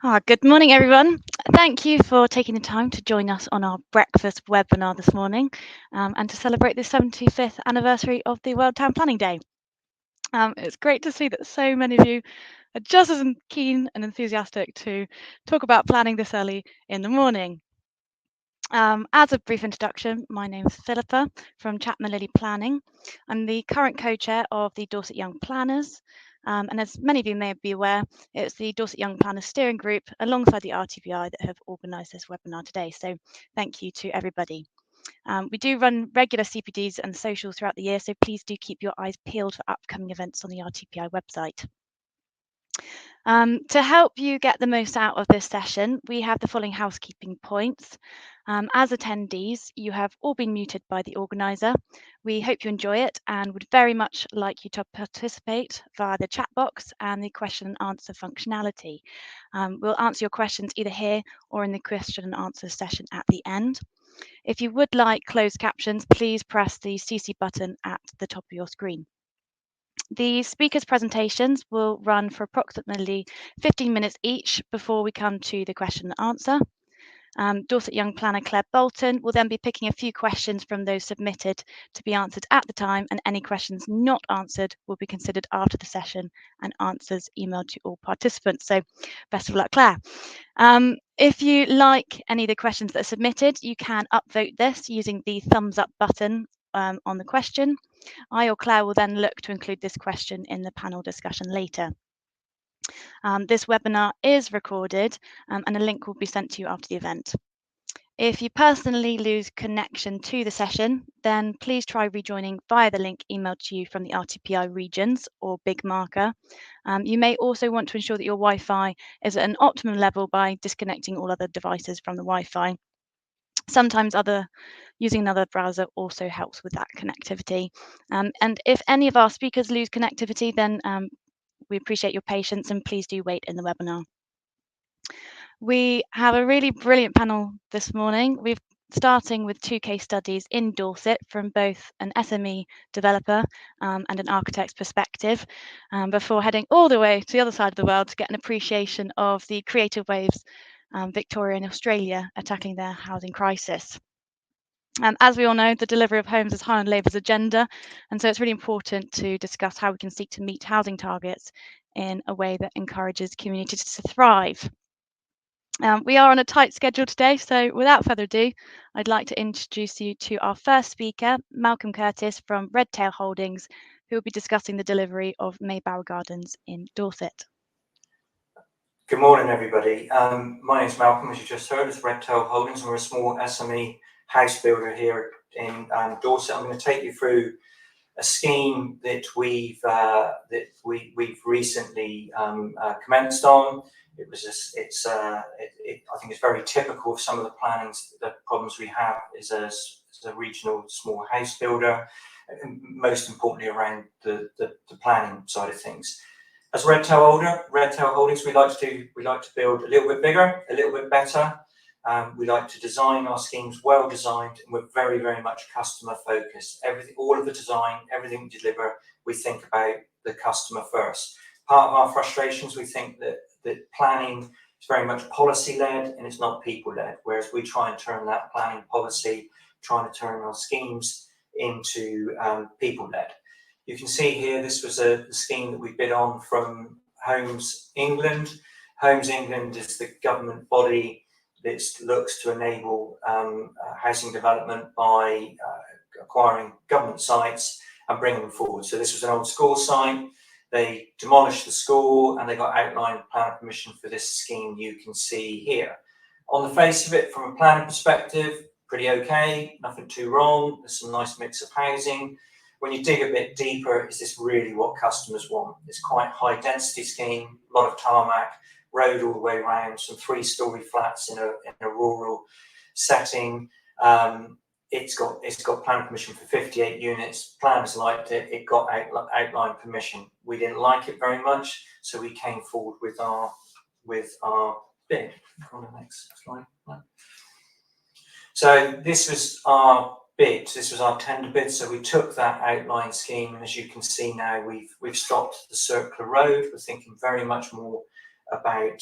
Good morning, everyone. Thank you for taking the time to join us on our breakfast webinar this morning and to celebrate the 75th anniversary of the World Town Planning Day. It's great to see that so many of you are just as keen and enthusiastic to talk about planning this early in the morning. As a brief introduction, my name is Philippa from Chapman Lilly Planning. I'm the current co-chair of the Dorset Young Planners. And as many of you may be aware, it's the Dorset Young Planners Steering Group alongside the RTPI that have organised this webinar today. So thank you to everybody. We do run regular CPDs and socials throughout the year, so please do keep your eyes peeled for upcoming events on the RTPI website. To help you get the most out of this session, we have the following housekeeping points. As attendees, you have all been muted by the organiser. We hope you enjoy it and would very much like you to participate via the chat box and the question and answer functionality. We'll answer your questions either here or in the question and answer session at the end. If you would like closed captions, please press the CC button at the top of your screen. The speakers' presentations will run for approximately 15 minutes each before we come to the question and answer. Dorset Young Planner Claire Bolton will then be picking a few questions from those submitted to be answered at the time, and any questions not answered will be considered after the session and answers emailed to all participants. So best of luck, Claire. If you like any of the questions that are submitted, you can upvote this using the thumbs up button on the question. I or Claire will then look to include this question in the panel discussion later. This webinar is recorded and a link will be sent to you after the event. If you personally lose connection to the session, then please try rejoining via the link emailed to you from the RTPI regions or Big Marker. You may also want to ensure that your Wi-Fi is at an optimum level by disconnecting all other devices from the Wi-Fi. Sometimes using another browser also helps with that connectivity. And if any of our speakers lose connectivity, then we appreciate your patience and please do wait in the webinar. We have a really brilliant panel this morning. We're starting with 2 case studies in Dorset from both an SME developer and an architect's perspective, before heading all the way to the other side of the world to get an appreciation of the creative ways Victoria and Australia are tackling their housing crisis. As we all know, the delivery of homes is high on Labour's agenda, and so it's really important to discuss how we can seek to meet housing targets in a way that encourages communities to thrive. We are on a tight schedule today, so without further ado, I'd like to introduce you to our first speaker, Malcolm Curtis from Redtail Holdings, who will be discussing the delivery of Maybower Gardens in Dorset. Good morning, everybody. My name is Malcolm, as you just heard, it's Redtail Holdings, and we're a small SME house builder here in Dorset. I'm going to take you through a scheme that we've recently commenced on. I think it's very typical of some of the problems we have as a regional small house builder, and most importantly around the planning side of things. As Redtail Holdings, we like to build a little bit bigger, a little bit better. We like to design our schemes well designed, and we're very, very much customer focused. All of the design, everything we deliver, we think about the customer first. Part of our frustrations, we think that planning is very much policy led and it's not people led, whereas we try and turn that planning policy, trying to turn our schemes into people led. You can see here, this was a scheme that we bid on from Homes England. Homes England is the government body that looks to enable housing development by acquiring government sites and bringing them forward. So this was an old school site. They demolished the school and they got outline plan permission for this scheme you can see here. On the face of it, from a planning perspective, pretty okay, nothing too wrong. There's some nice mix of housing. When you dig a bit deeper, is this really what customers want? It's quite high density scheme, a lot of tarmac, road all the way around, some 3-story flats in a rural setting. It's got planning permission for 58 units. Planners liked it. It got outline permission. We didn't like it very much, so we came forward with our bid. On the next slide. So this was our bid. This was our tender bid. So we took that outline scheme, and as you can see now, we've stopped the circular road. We're thinking very much more about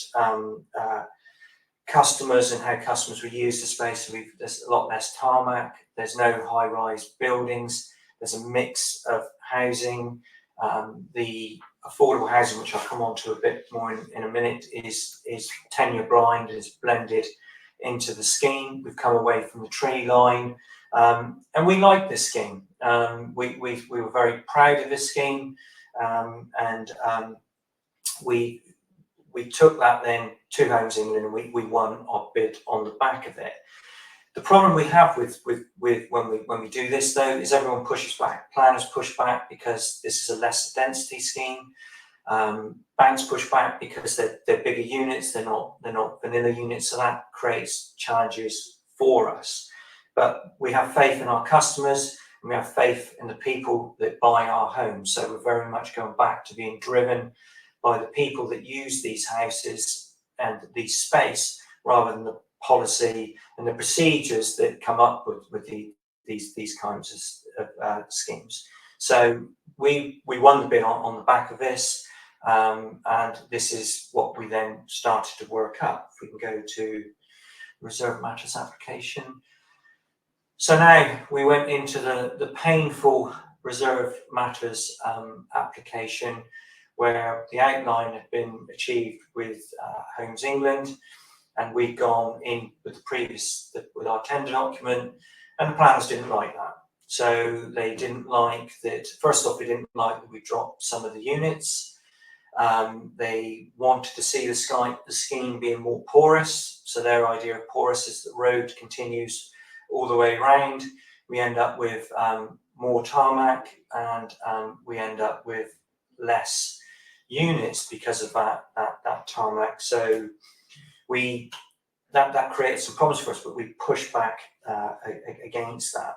customers and how customers will use the space. So there's a lot less tarmac, there's no high-rise buildings, there's a mix of housing. The affordable housing, which I'll come on to a bit more in a minute, is tenure blind, is blended into the scheme. We've come away from the tree line, and we like this scheme. We were very proud of this scheme, and we took that then to Homes England, and we won our bid on the back of it. The problem we have with when we do this, though, is everyone pushes back. Planners push back because this is a lesser density scheme. Banks push back because they're bigger units. They're not vanilla units, so that creates challenges for us. But we have faith in our customers, and we have faith in the people that buy our homes. So we're very much going back to being driven by the people that use these houses and these space, rather than the policy and the procedures that come up with these kinds of schemes. So we won the bid on the back of this, and this is what we then started to work up. If we can go to reserve matters application. So now we went into the painful reserve matters application, where the outline had been achieved with Homes England, and we'd gone in with with our tender document, and the planners didn't like that. So they didn't like that. First off, they didn't like that we dropped some of the units. They wanted to see the scheme being more porous. So their idea of porous is that the road continues all the way around. We end up with more tarmac, and we end up with less units because of that tarmac. So that creates some problems for us, but we push back against that.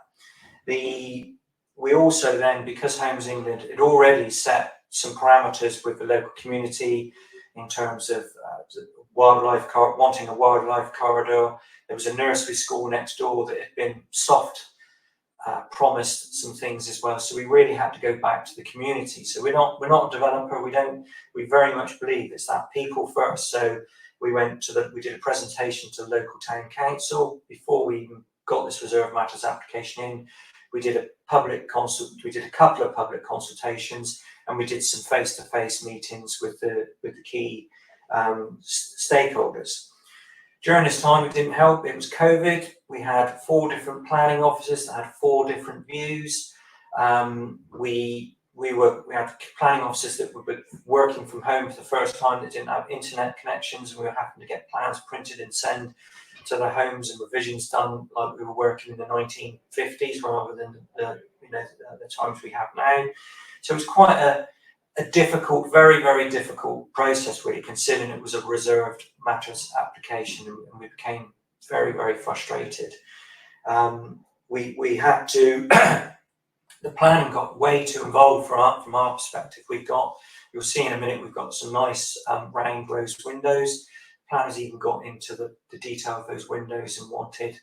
We also then, because Homes England had already set some parameters with the local community in terms of wanting a wildlife corridor. There was a nursery school next door that had been promised some things as well. So we really had to go back to the community. So we're not a developer. We very much believe it's that people first. So we did a presentation to the local town council before we even got this reserve matters application in. We did a couple of public consultations, and we did some face-to-face meetings with the key stakeholders. During this time, it didn't help. It was COVID. We had 4 different planning officers that had 4 different views. We had planning officers that were working from home for the first time that didn't have internet connections, and we were having to get plans printed and send to their homes and revisions done like we were working in the 1950s rather than the times we have now. So it was quite a difficult, very, very difficult process, really, considering it was a reserved matters application, and we became very, very frustrated. We had to. The planning got way too involved from our perspective. You'll see in a minute, we've got some nice round rose windows. Planners even got into the detail of those windows and wanted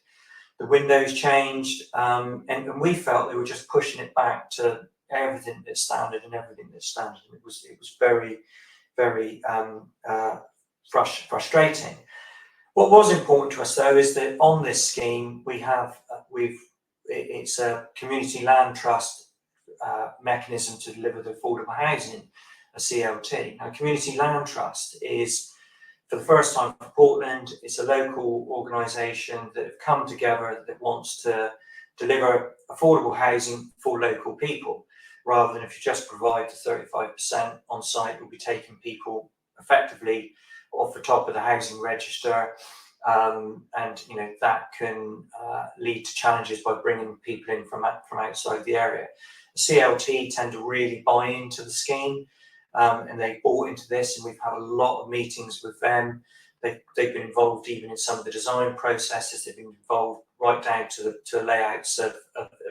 the windows changed, and we felt they were just pushing it back to everything that's standard and everything that's standard. And it was very, very frustrating. What was important to us, though, is that on this scheme it's a community land trust mechanism to deliver the affordable housing, a CLT. Now, community land trust is, for the first time for Portland, it's a local organisation that have come together that wants to deliver affordable housing for local people, rather than if you just provide the 35% on site, you'll be taking people effectively off the top of the housing register, and that can lead to challenges by bringing people in from outside the area. The CLT tend to really buy into the scheme, and they bought into this, and we've had a lot of meetings with them. They've been involved even in some of the design processes. They've been involved right down to the layouts of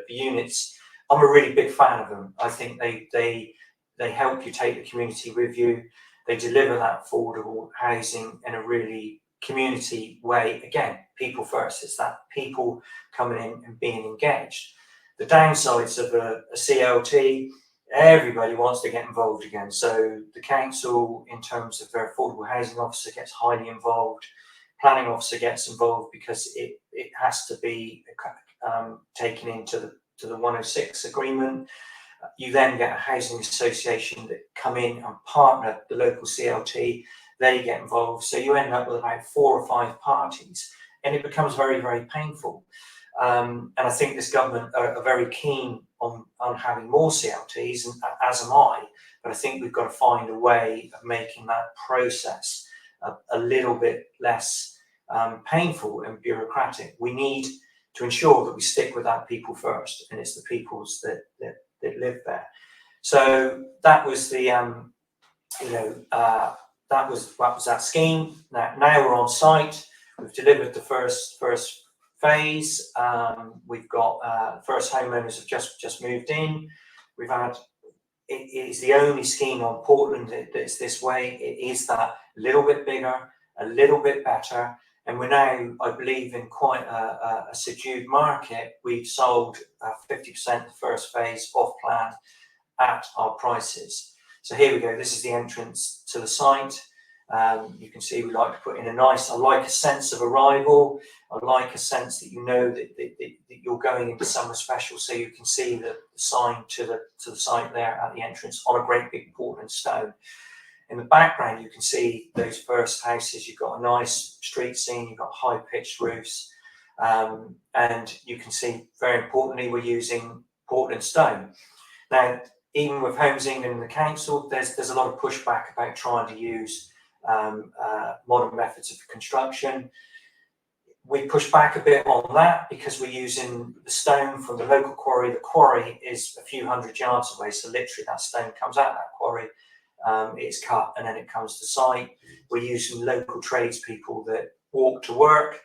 units. I'm a really big fan of them. I think they help you take the community with you. They deliver that affordable housing in a really community way. Again, people first. It's that people coming in and being engaged. The downsides of a CLT, everybody wants to get involved again. So the council, in terms of their affordable housing officer, gets highly involved. Planning officer gets involved because it has to be taken into the 106 agreement. You then get a housing association that come in and partner the local CLT. They get involved. So you end up with about 4 or 5 parties, and it becomes very, very painful. And I think this government are very keen on having more CLTs, and as am I. But I think we've got to find a way of making that process a little bit less painful and bureaucratic. We need to ensure that we stick with that people first, and it's the peoples that live there. So that was the that was that scheme. Now we're on site. We've delivered the first phase. We've got first homeowners have just moved in. We've had, it is the only scheme on Portland that's this way. It is that little bit bigger, a little bit better, and we're now, I believe, in quite a subdued market. We've sold 50% of the first phase off plan at our prices. So here we go. This is the entrance to the site. You can see we like to put in a nice, I like a sense of arrival. I like a sense that you know that you're going into somewhere special. So you can see the sign to the site there at the entrance on a great big Portland stone. In the background, you can see those first houses. You've got a nice street scene. You've got high pitched roofs, and you can see, very importantly, we're using Portland stone. Now, even with Homes England and the council, there's a lot of pushback about trying to use modern methods of construction. We push back a bit on that because we're using the stone from the local quarry. The quarry is a few hundred yards away, so literally that stone comes out of that quarry, it's cut, and then it comes to site. We're using local tradespeople that walk to work,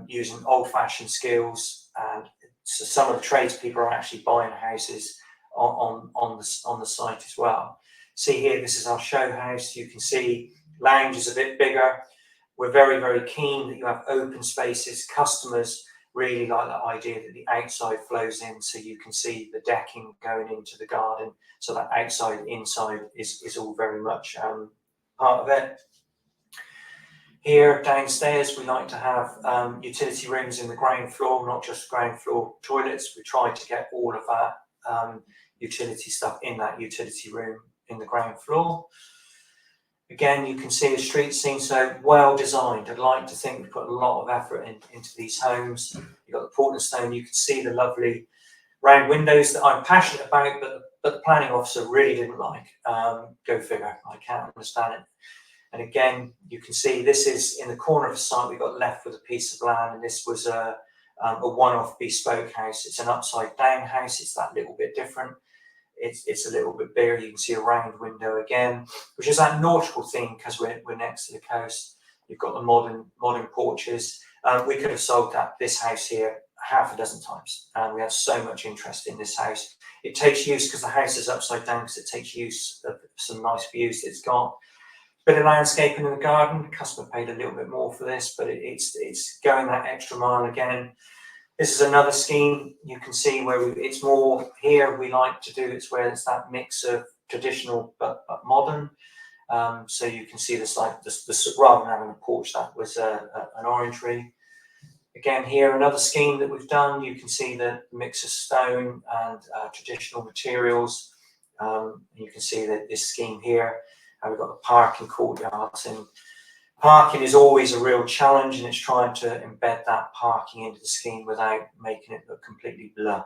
using old-fashioned skills, and so some of the tradespeople are actually buying houses on the site as well. See here, this is our show house. You can see lounge is a bit bigger. We're very, very keen that you have open spaces. Customers really like that idea that the outside flows in, so you can see the decking going into the garden. So that outside, inside is all very much part of it. Here downstairs, we like to have utility rooms in the ground floor, not just ground floor toilets. We try to get all of that utility stuff in that utility room in the ground floor. Again, you can see a street scene, so well designed. I'd like to think we put a lot of effort into these homes. You've got the Portland stone. You can see the lovely round windows that I'm passionate about, but the planning officer really didn't like. Go figure. I can't understand it. And again, you can see this is in the corner of the site. We got left with a piece of land, and this was a one-off bespoke house. It's an upside down house. It's that little bit different. It's a little bit bigger. You can see a round window again, which is that nautical theme because we're next to the coast. You've got the modern porches. We could have sold this house here half a dozen times, and we have so much interest in this house. It takes use because the house is upside down, because it takes use of some nice views that it's got. Bit of landscaping in the garden. The customer paid a little bit more for this, but it's going that extra mile again. This is another scheme. You can see where it's more here. We like to do it's where it's that mix of traditional but modern. So you can see this, like this rather than having a porch, that was an orangery. Again, here another scheme that we've done. You can see the mix of stone and traditional materials. You can see that this scheme here. We've got the parking courtyards, and parking is always a real challenge, and it's trying to embed that parking into the scheme without making it look completely blur,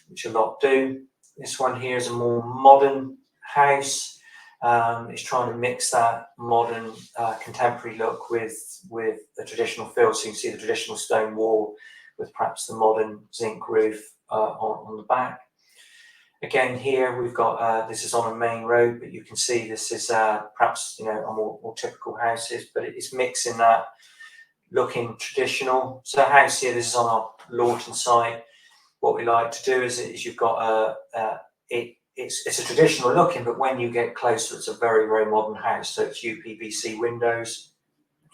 which a lot do. This one here is a more modern house. It's trying to mix that modern contemporary look with the traditional feel. So you can see the traditional stone wall with perhaps the modern zinc roof on the back. Again, here we've got, this is on a main road, but you can see this is perhaps, a more typical houses, but it's mixing that looking traditional. So the house here, this is on our Lawton site. What we like to do is you've got it's a traditional looking, but when you get closer, it's a very, very modern house. So it's UPVC windows.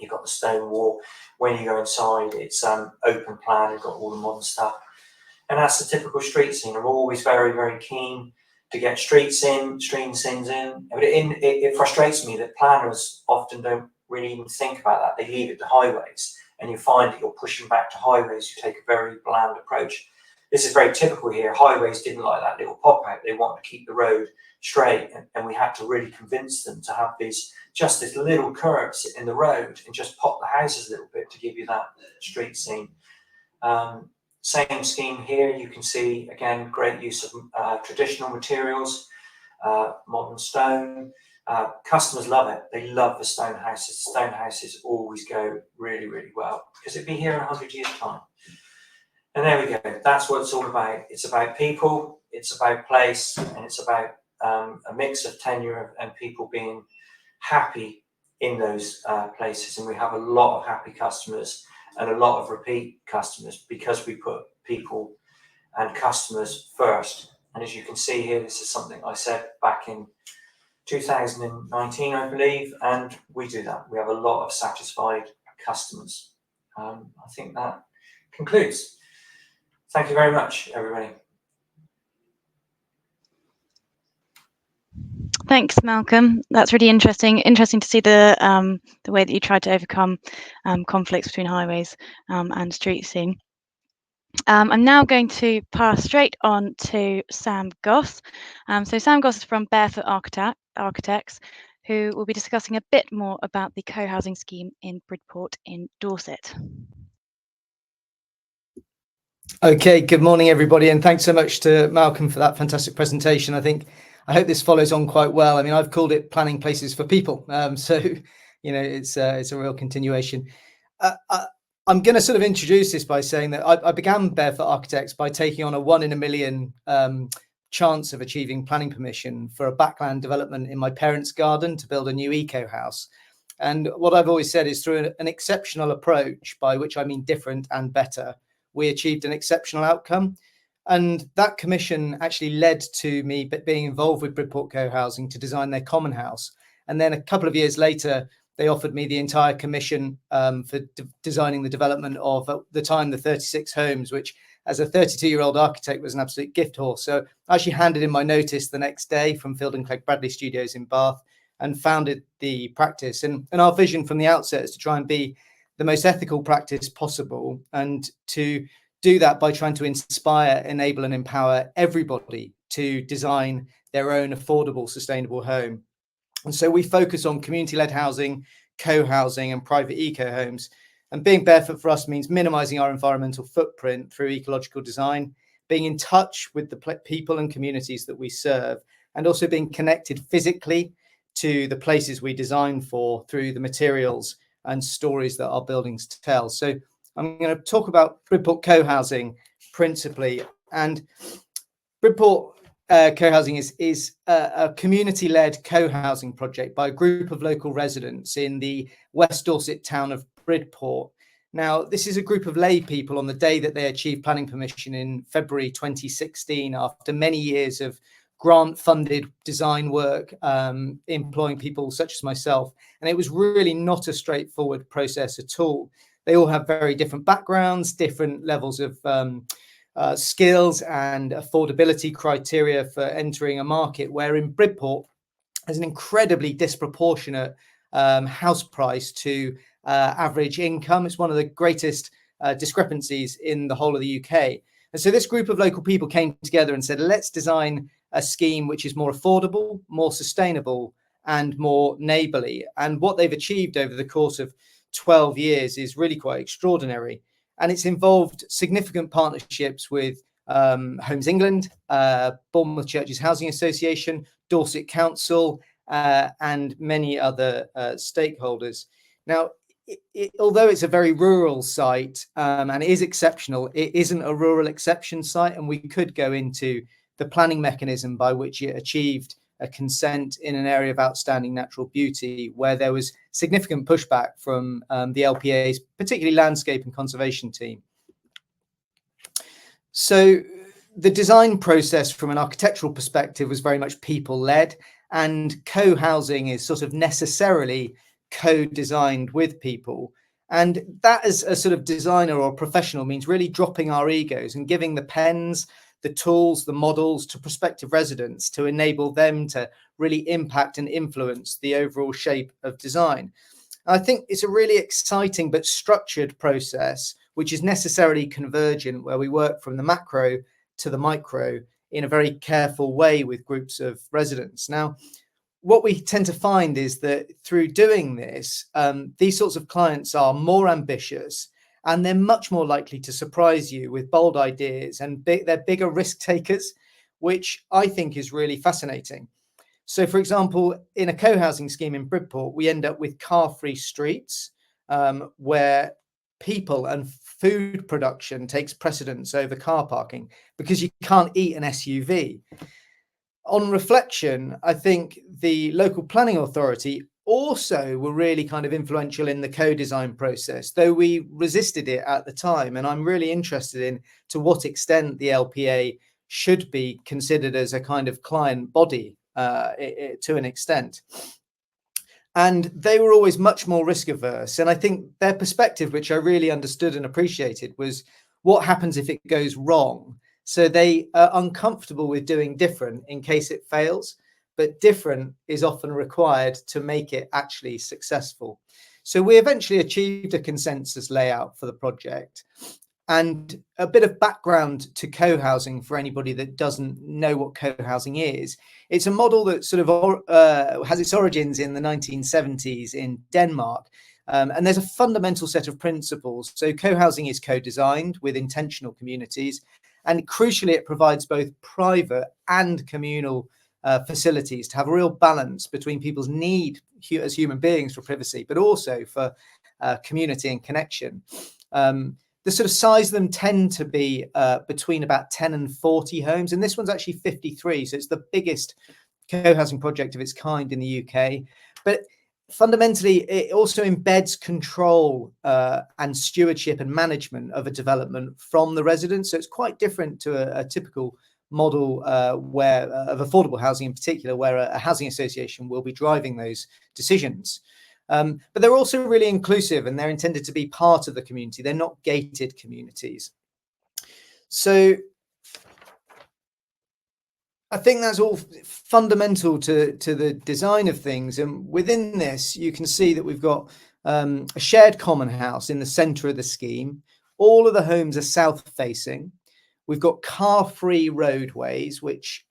You've got the stone wall. When you go inside, it's open plan. You've got all the modern stuff. And that's the typical street scene. I'm always very, very keen to get streets in, streams in. But it frustrates me that planners often don't really even think about that. They leave it to highways, and you find that you're pushing back to highways who take a very bland approach. This is very typical here. Highways didn't like that little pop out. They want to keep the road straight, and we had to really convince them to have these little curves in the road and just pop the houses a little bit to give you that street scene. Same scheme here. You can see again great use of traditional materials, modern stone. Customers love it. They love the stone houses. Stone houses always go really, really well because it'd be here in 100 years' time. And there we go. That's what it's all about. It's about people, it's about place, and it's about a mix of tenure and people being happy in those places. And we have a lot of happy customers and a lot of repeat customers because we put people and customers first. And as you can see here, this is something I said back in 2019, I believe, and we do that. We have a lot of satisfied customers. I think that concludes. Thank you very much, everybody. Thanks, Malcolm. That's really interesting. Interesting to see the way that you tried to overcome conflicts between highways and street scene. I'm now going to pass straight on to Sam Goss. So Sam Goss is from Barefoot Architects, who will be discussing a bit more about the co-housing scheme in Bridport in Dorset. Okay, good morning, everybody, and thanks so much to Malcolm for that fantastic presentation. I hope this follows on quite well. I mean, I've called it Planning Places for People, so you know it's a real continuation. I'm going to sort of introduce this by saying that I began Barefoot Architects by taking on a 1 in a million chance of achieving planning permission for a backland development in my parents' garden to build a new eco house. And what I've always said is through an exceptional approach, by which I mean different and better, we achieved an exceptional outcome. And that commission actually led to me being involved with Bridport Co-Housing to design their common house. And then a couple of years later, they offered me the entire commission for designing the development of, at the time, the 36 homes, which as a 32-year-old architect was an absolute gift horse. So I actually handed in my notice the next day from Field & Clegg Bradley Studios in Bath and founded the practice. And our vision from the outset is to try and be the most ethical practice possible, and to do that by trying to inspire, enable and empower everybody to design their own affordable, sustainable home. And so we focus on community-led housing, co-housing and private eco homes. And being barefoot for us means minimizing our environmental footprint through ecological design, being in touch with the people and communities that we serve, and also being connected physically to the places we design for through the materials and stories that our buildings tell. So I'm going to talk about Bridport Co-Housing principally. And Bridport Co-Housing is a community-led co-housing project by a group of local residents in the West Dorset town of Bridport. Now, this is a group of lay people on the day that they achieved planning permission in February 2016, after many years of grant-funded design work, employing people such as myself. And it was really not a straightforward process at all. They all have very different backgrounds, different levels of skills and affordability criteria for entering a market, where in Bridport has an incredibly disproportionate house price to average income. It's one of the greatest discrepancies in the whole of the UK. And so this group of local people came together and said, let's design a scheme which is more affordable, more sustainable and more neighbourly. And what they've achieved over the course of 12 years is really quite extraordinary. And it's involved significant partnerships with Homes England, Bournemouth Churches Housing Association, Dorset Council, and many other stakeholders. Now, although it's a very rural site and it is exceptional, it isn't a rural exception site. And we could go into the planning mechanism by which it achieved a consent in an area of outstanding natural beauty, where there was significant pushback from the LPA's, particularly landscape and conservation team. So the design process from an architectural perspective was very much people-led, and co-housing is sort of necessarily co-designed with people. And that, as a sort of designer or professional, means really dropping our egos and giving the pens, the tools, the models to prospective residents to enable them to really impact and influence the overall shape of design. I think it's a really exciting but structured process, which is necessarily convergent, where we work from the macro to the micro in a very careful way with groups of residents. Now, what we tend to find is that through doing this, these sorts of clients are more ambitious, and they're much more likely to surprise you with bold ideas, and they're bigger risk takers, which I think is really fascinating. So, for example, in a co-housing scheme in Bridport, we end up with car-free streets, where people and food production takes precedence over car parking because you can't eat an SUV. On reflection, I think the local planning authority also were really kind of influential in the co-design process, though we resisted it at the time. And I'm really interested in to what extent the LPA should be considered as a kind of client body to an extent. And they were always much more risk averse. And I think their perspective, which I really understood and appreciated, was what happens if it goes wrong? So they are uncomfortable with doing different in case it fails, but different is often required to make it actually successful. So we eventually achieved a consensus layout for the project. And a bit of background to co-housing for anybody that doesn't know what co-housing is. It's a model that sort of has its origins in the 1970s in Denmark. And there's a fundamental set of principles. So co-housing is co-designed with intentional communities. And crucially, it provides both private and communal facilities to have a real balance between people's need as human beings for privacy, but also for community and connection. The sort of size of them tend to be between about 10 and 40 homes. And this one's actually 53. So it's the biggest co-housing project of its kind in the UK. But fundamentally, it also embeds control and stewardship and management of a development from the residents. So it's quite different to a typical model where of affordable housing in particular, where a housing association will be driving those decisions. But they're also really inclusive, and they're intended to be part of the community. They're not gated communities. So I think that's all fundamental to the design of things. And within this, you can see that we've got a shared common house in the centre of the scheme. All of the homes are south facing. We've got car-free roadways, which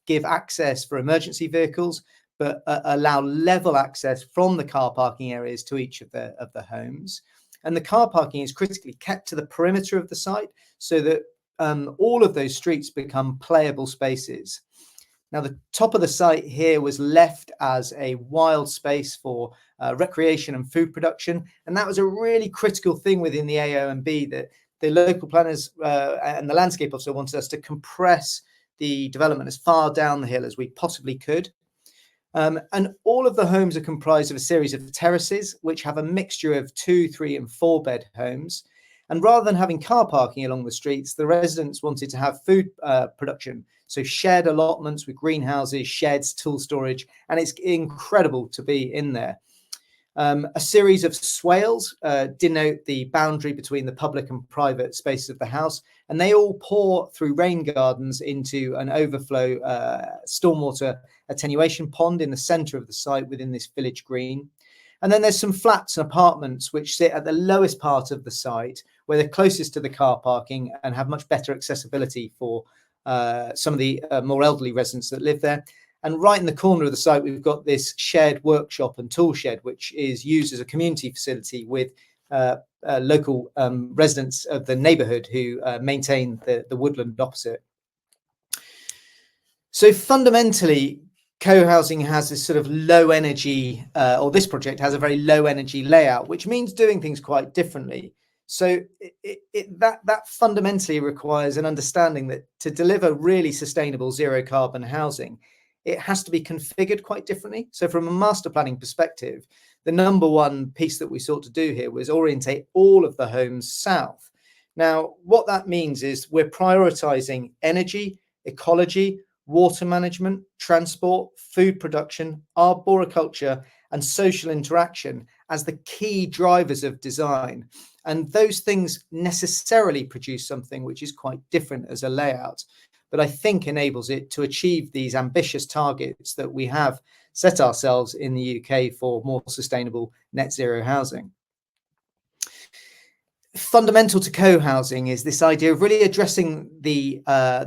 give access for emergency vehicles, but allow level access from the car parking areas to each of the homes. And the car parking is critically kept to the perimeter of the site so that all of those streets become playable spaces. Now, the top of the site here was left as a wild space for recreation and food production. And that was a really critical thing within the AONB, that the local planners and the landscape officer wanted us to compress the development as far down the hill as we possibly could. And all of the homes are comprised of a series of terraces, which have a mixture of 2, 3 and 4 bed homes. And rather than having car parking along the streets, the residents wanted to have food production. So shared allotments with greenhouses, sheds, tool storage, and it's incredible to be in there. A series of swales denote the boundary between the public and private spaces of the house, and they all pour through rain gardens into an overflow stormwater attenuation pond in the centre of the site within this village green. And then there's some flats and apartments which sit at the lowest part of the site, where they're closest to the car parking and have much better accessibility for some of the more elderly residents that live there. And right in the corner of the site, we've got this shared workshop and tool shed, which is used as a community facility with local residents of the neighbourhood who maintain the woodland opposite. So fundamentally, co-housing has this sort of low energy, or this project has a very low energy layout, which means doing things quite differently. So that fundamentally requires an understanding that to deliver really sustainable zero carbon housing, it has to be configured quite differently. So from a master planning perspective, the number one piece that we sought to do here was orientate all of the homes south. Now, what that means is we're prioritizing energy, ecology, water management, transport, food production, arboriculture, and social interaction as the key drivers of design. And those things necessarily produce something which is quite different as a layout. but I think enables it to achieve these ambitious targets that we have set ourselves in the UK for more sustainable net zero housing. Fundamental to co-housing is this idea of really addressing the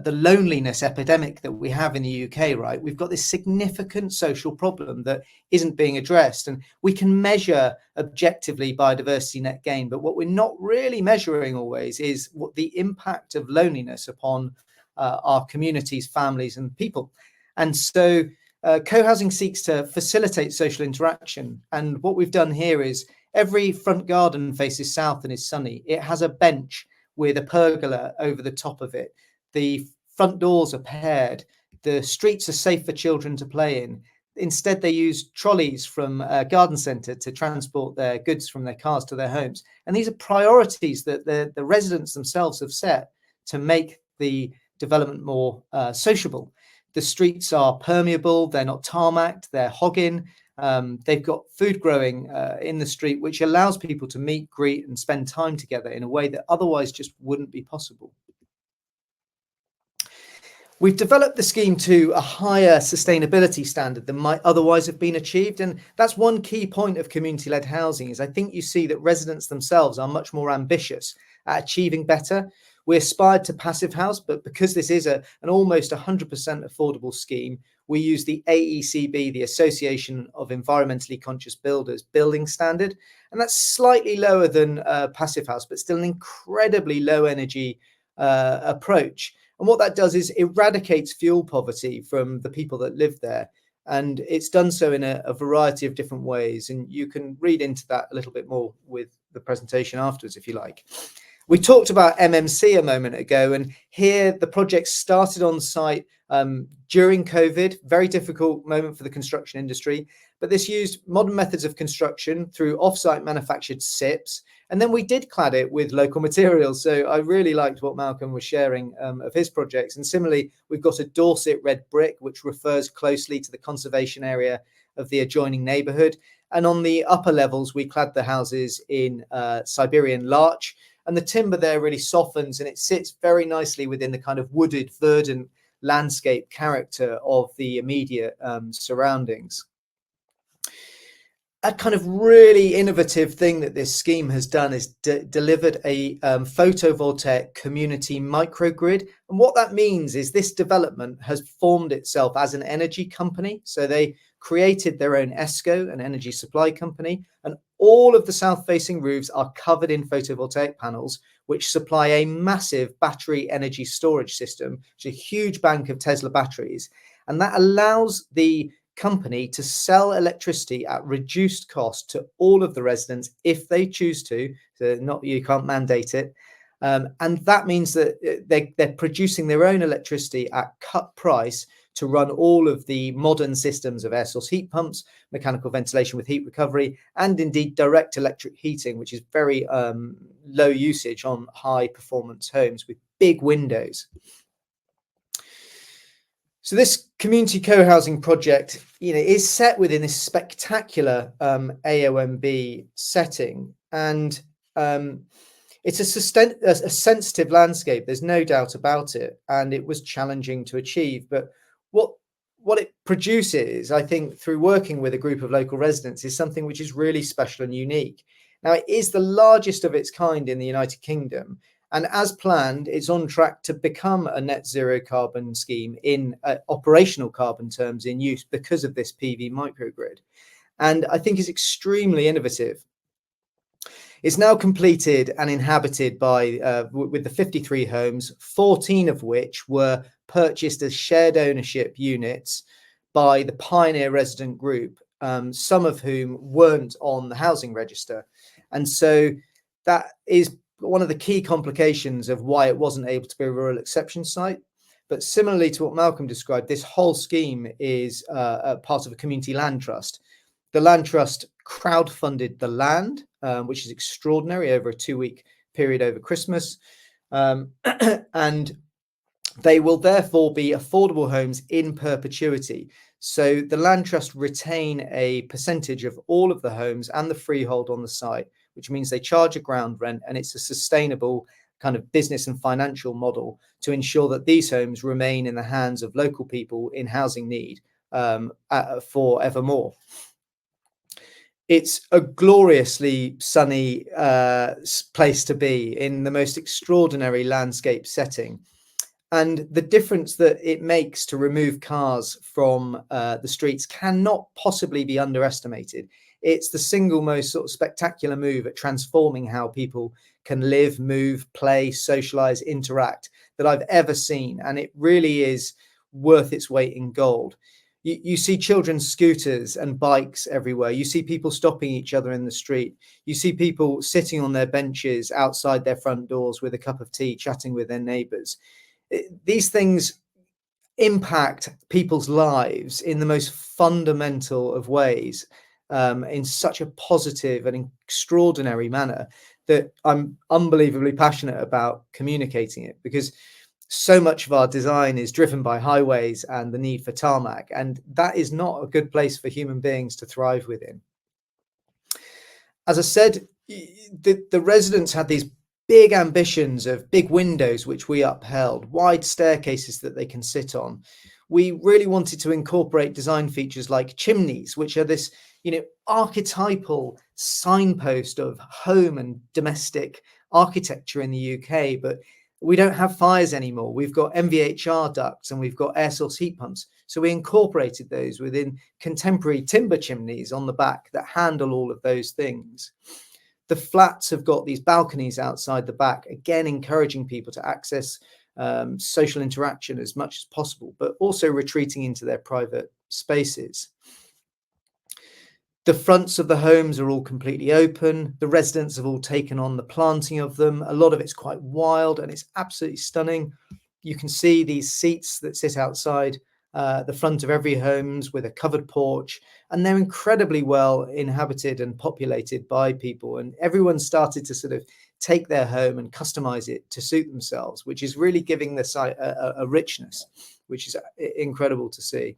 loneliness epidemic that we have in the UK, right? We've got this significant social problem that isn't being addressed, and we can measure objectively biodiversity net gain, but what we're not really measuring always is what the impact of loneliness upon our communities, families and people. And so co-housing seeks to facilitate social interaction, and what we've done here is every front garden faces south and is sunny. It has a bench with a pergola over the top of it. The front doors are paired. The streets are safe for children to play in. Instead, they use trolleys from a garden centre to transport their goods from their cars to their homes. And these are priorities that the residents themselves have set to make the development more sociable. The streets are permeable, they're not tarmacked, they're hogging. They've got food growing in the street, which allows people to meet, greet and spend time together in a way that otherwise just wouldn't be possible. We've developed the scheme to a higher sustainability standard than might otherwise have been achieved. And that's one key point of community-led housing is I think you see that residents themselves are much more ambitious at achieving better. We aspired to passive house, but because this is an almost 100% affordable scheme, we use the AECB, the Association of Environmentally Conscious Builders, building standard. And that's slightly lower than passive house, but still an incredibly low energy approach. And what that does is eradicates fuel poverty from the people that live there. And it's done so in a variety of different ways. And you can read into that a little bit more with the presentation afterwards, if you like. We talked about MMC a moment ago, and here the project started on site during COVID, very difficult moment for the construction industry, but this used modern methods of construction through off-site manufactured SIPs, and then we did clad it with local materials. So I really liked what Malcolm was sharing of his projects. And similarly, we've got a Dorset red brick, which refers closely to the conservation area of the adjoining neighbourhood. And on the upper levels, we clad the houses in Siberian larch. And the timber there really softens and it sits very nicely within the kind of wooded, verdant landscape character of the immediate surroundings. A kind of really innovative thing that this scheme has done is delivered a photovoltaic community microgrid. And what that means is this development has formed itself as an energy company. So they created their own ESCO, an energy supply company, and all of the south-facing roofs are covered in photovoltaic panels, which supply a massive battery energy storage system, which is a huge bank of Tesla batteries. And that allows the company to sell electricity at reduced cost to all of the residents if they choose to. So you can't mandate it. And that means that they're producing their own electricity at cut price to run all of the modern systems of air source heat pumps, mechanical ventilation with heat recovery, and indeed direct electric heating, which is very low usage on high performance homes with big windows. So this community co-housing project, is set within this spectacular AONB setting, and it's a sensitive landscape. There's no doubt about it, and it was challenging to achieve. But what it produces, I think, through working with a group of local residents, is something which is really special and unique. Now, it is the largest of its kind in the United Kingdom. And as planned, it's on track to become a net zero carbon scheme in operational carbon terms in use because of this PV microgrid. And I think it's extremely innovative. It's now completed and inhabited by with the 53 homes, 14 of which were purchased as shared ownership units by the Pioneer Resident Group, some of whom weren't on the housing register. And so that is one of the key complications of why it wasn't able to be a rural exception site. But similarly to what Malcolm described, this whole scheme is a part of a community land trust. The land trust crowdfunded the land, which is extraordinary, over a 2-week period over Christmas. And they will therefore be affordable homes in perpetuity. So the land trust retain a percentage of all of the homes and the freehold on the site, which means they charge a ground rent, and it's a sustainable kind of business and financial model to ensure that these homes remain in the hands of local people in housing need forevermore. It's a gloriously sunny place to be in the most extraordinary landscape setting. And the difference that it makes to remove cars from the streets cannot possibly be underestimated. It's the single most sort of spectacular move at transforming how people can live, move, play, socialize, interact that I've ever seen. And it really is worth its weight in gold. You see children's scooters and bikes everywhere. You see people stopping each other in the street. You see people sitting on their benches outside their front doors with a cup of tea, chatting with their neighbors. These things impact people's lives in the most fundamental of ways, in such a positive and extraordinary manner that I'm unbelievably passionate about communicating it, because so much of our design is driven by highways and the need for tarmac, and that is not a good place for human beings to thrive within. As I said, the residents had these big ambitions of big windows, which we upheld, wide staircases that they can sit on. We really wanted to incorporate design features like chimneys, which are this, archetypal signpost of home and domestic architecture in the UK. But we don't have fires anymore. We've got MVHR ducts and we've got air source heat pumps. So we incorporated those within contemporary timber chimneys on the back that handle all of those things. The flats have got these balconies outside the back, again, encouraging people to access social interaction as much as possible, but also retreating into their private spaces. The fronts of the homes are all completely open. The residents have all taken on the planting of them. A lot of it's quite wild and it's absolutely stunning. You can see these seats that sit outside the front of every homes with a covered porch, and they're incredibly well inhabited and populated by people. And everyone started to sort of take their home and customize it to suit themselves, which is really giving the site a richness, which is incredible to see.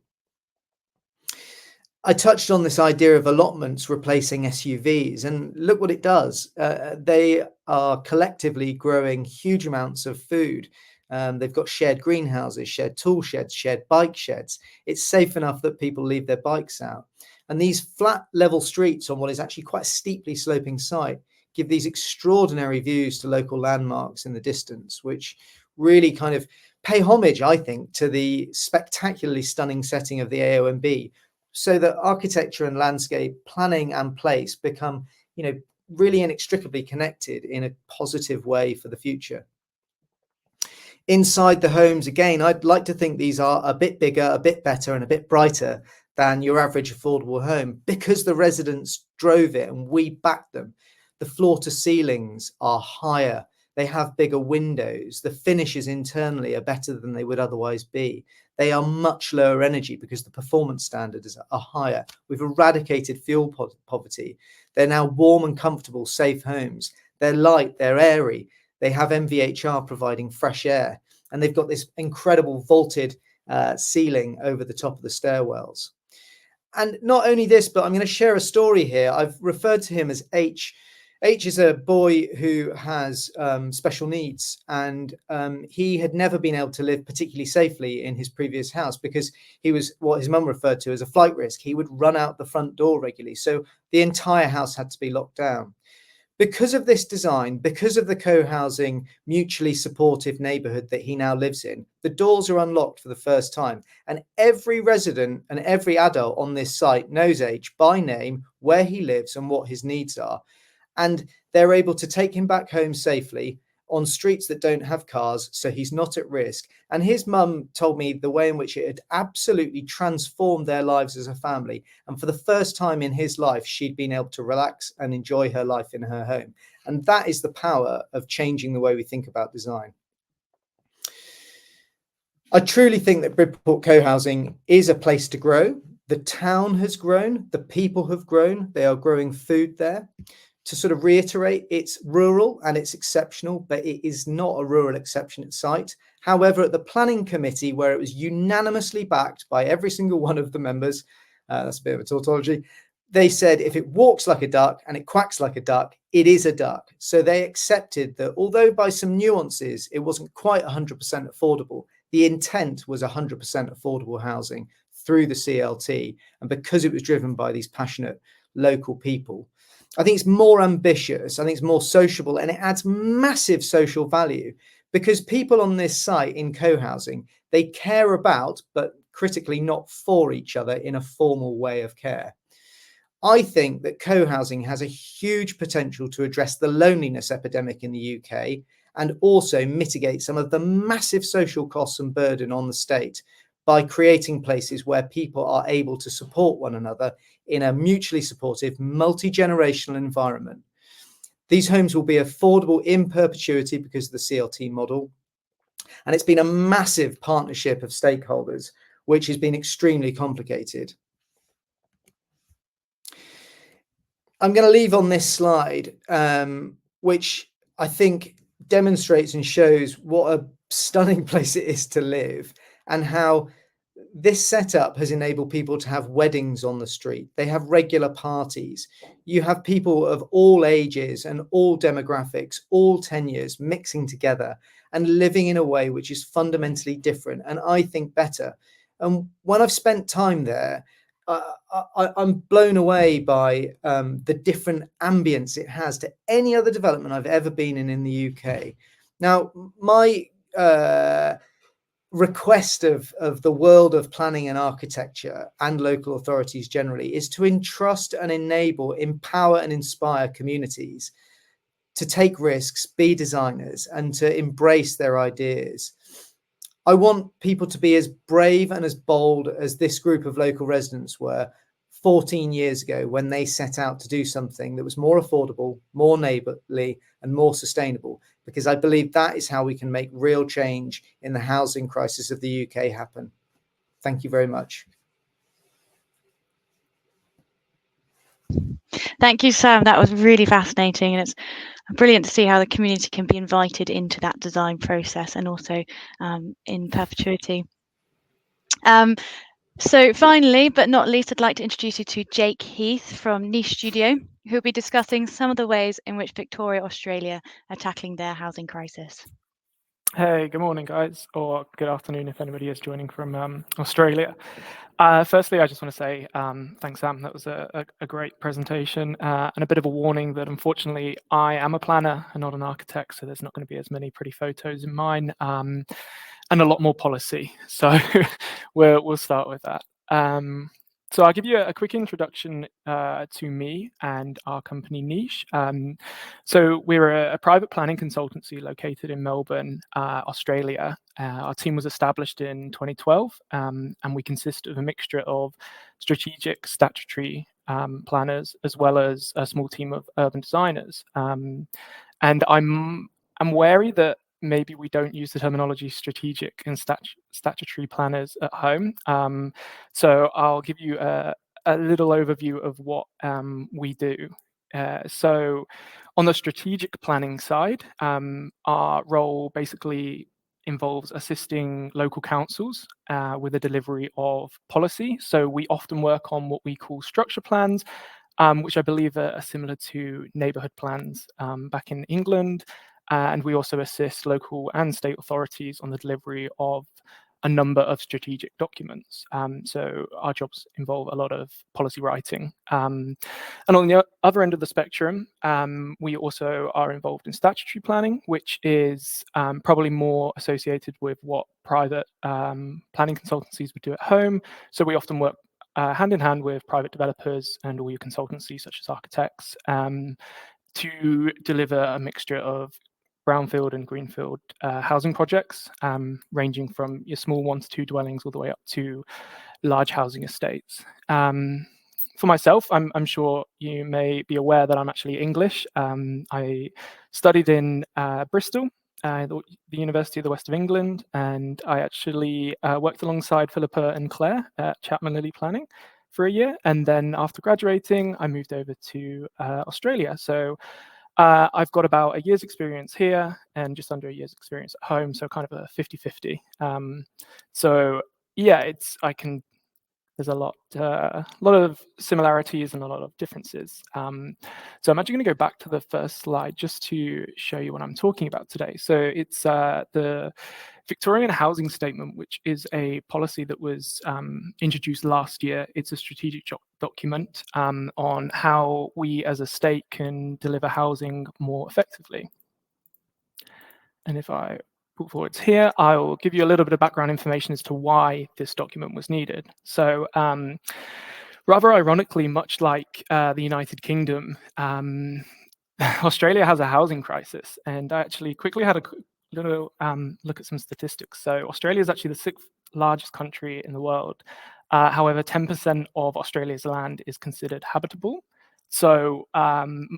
I touched on this idea of allotments replacing SUVs, and look what it does. They are collectively growing huge amounts of food. They've got shared greenhouses, shared tool sheds, shared bike sheds. It's safe enough that people leave their bikes out. And these flat level streets on what is actually quite a steeply sloping site give these extraordinary views to local landmarks in the distance, which really kind of pay homage, I think, to the spectacularly stunning setting of the AONB, so that architecture and landscape planning and place become, really inextricably connected in a positive way for the future. Inside the homes, again, I'd like to think these are a bit bigger, a bit better, and a bit brighter than your average affordable home, because the residents drove it and we backed them. The floor to ceilings are higher. They have bigger windows. The finishes internally are better than they would otherwise be. They are much lower energy because the performance standards are higher. We've eradicated fuel poverty. They're now warm and comfortable, safe homes. They're light, they're airy. They have MVHR providing fresh air. And they've got this incredible vaulted ceiling over the top of the stairwells. And not only this, but I'm going to share a story here. I've referred to him as H. H is a boy who has special needs, and he had never been able to live particularly safely in his previous house because he was what his mum referred to as a flight risk. He would run out the front door regularly, so the entire house had to be locked down. Because of this design, because of the co-housing, mutually supportive neighbourhood that he now lives in, the doors are unlocked for the first time. And every resident and every adult on this site knows H by name, where he lives and what his needs are. And they're able to take him back home safely on streets that don't have cars, so he's not at risk. And his mum told me the way in which it had absolutely transformed their lives as a family. And for the first time in his life, she'd been able to relax and enjoy her life in her home. And that is the power of changing the way we think about design. I truly think that Bridport co-housing is a place to grow. The town has grown, the people have grown, they are growing food there. To sort of reiterate, it's rural and it's exceptional, but it is not a rural exception site. However, at the planning committee, where it was unanimously backed by every single one of the members, that's a bit of a tautology, they said if it walks like a duck and it quacks like a duck, it is a duck. So they accepted that although by some nuances it wasn't quite 100% affordable, the intent was 100% affordable housing through the CLT. And because it was driven by these passionate local people, I think it's more ambitious, I think it's more sociable, and it adds massive social value because people on this site in co-housing, they care about, but critically not for each other in a formal way of care. I think that co-housing has a huge potential to address the loneliness epidemic in the UK and also mitigate some of the massive social costs and burden on the state by creating places where people are able to support one another in a mutually supportive, multi-generational environment. These homes will be affordable in perpetuity because of the CLT model. And it's been a massive partnership of stakeholders, which has been extremely complicated. I'm going to leave on this slide, which I think demonstrates and shows what a stunning place it is to live and how this setup has enabled people to have weddings on the street. They have regular parties. You have people of all ages and all demographics, all tenures mixing together and living in a way which is fundamentally different and I think better. And when I've spent time there, I'm blown away by the different ambience it has to any other development I've ever been in the UK. Now, my request of the world of planning and architecture and local authorities generally is to entrust and enable, empower and inspire communities to take risks, be designers and to embrace their ideas. I want people to be as brave and as bold as this group of local residents were 14 years ago when they set out to do something that was more affordable, more neighbourly and more sustainable, because I believe that is how we can make real change in the housing crisis of the UK happen. Thank you very much. Thank you, Sam. That was really fascinating, and it's brilliant to see how the community can be invited into that design process and also in perpetuity. So finally, but not least, I'd like to introduce you to Jake Heath from Niche Studio, who will be discussing some of the ways in which Victoria, Australia are tackling their housing crisis. Hey, good morning, guys, or good afternoon if anybody is joining from Australia. Firstly, I just want to say thanks, Sam. That was a great presentation and a bit of a warning that unfortunately I am a planner and not an architect, so there's not going to be as many pretty photos in mine and a lot more policy. So we'll start with that. So I'll give you a quick introduction to me and our company Niche. So we're a private planning consultancy located in Melbourne, Australia. Our team was established in 2012 and we consist of a mixture of strategic statutory planners as well as a small team of urban designers. And I'm wary that maybe we don't use the terminology strategic and statutory planners at home. So I'll give you a little overview of what we do. So on the strategic planning side, our role basically involves assisting local councils with the delivery of policy. So we often work on what we call structure plans, which I believe are similar to neighbourhood plans back in England. And we also assist local and state authorities on the delivery of a number of strategic documents. So our jobs involve a lot of policy writing. And on the other end of the spectrum, we also are involved in statutory planning, which is probably more associated with what private planning consultancies would do at home. So we often work hand in hand with private developers and all your consultancies, such as architects, to deliver a mixture of brownfield and greenfield housing projects, ranging from your small 1 to 2 dwellings all the way up to large housing estates. For myself, I'm sure you may be aware that I'm actually English. I studied in Bristol, the University of the West of England, and I actually worked alongside Philippa and Claire at Chapman Lilly Planning for a year. And then after graduating, I moved over to Australia. So I've got about a year's experience here and just under a year's experience at home, so kind of a 50-50. So yeah, I can there's a lot of similarities and a lot of differences. So I'm actually going to go back to the first slide just to show you what I'm talking about today. So it's the Victorian Housing Statement, which is a policy that was introduced last year. It's a strategic document on how we as a state can deliver housing more effectively. And if I put forwards here, I'll give you a little bit of background information as to why this document was needed. So rather ironically, much like the United Kingdom, Australia has a housing crisis. And I actually quickly had a little look at some statistics. So Australia is actually the 6th largest country in the world. However, 10% of Australia's land is considered habitable. So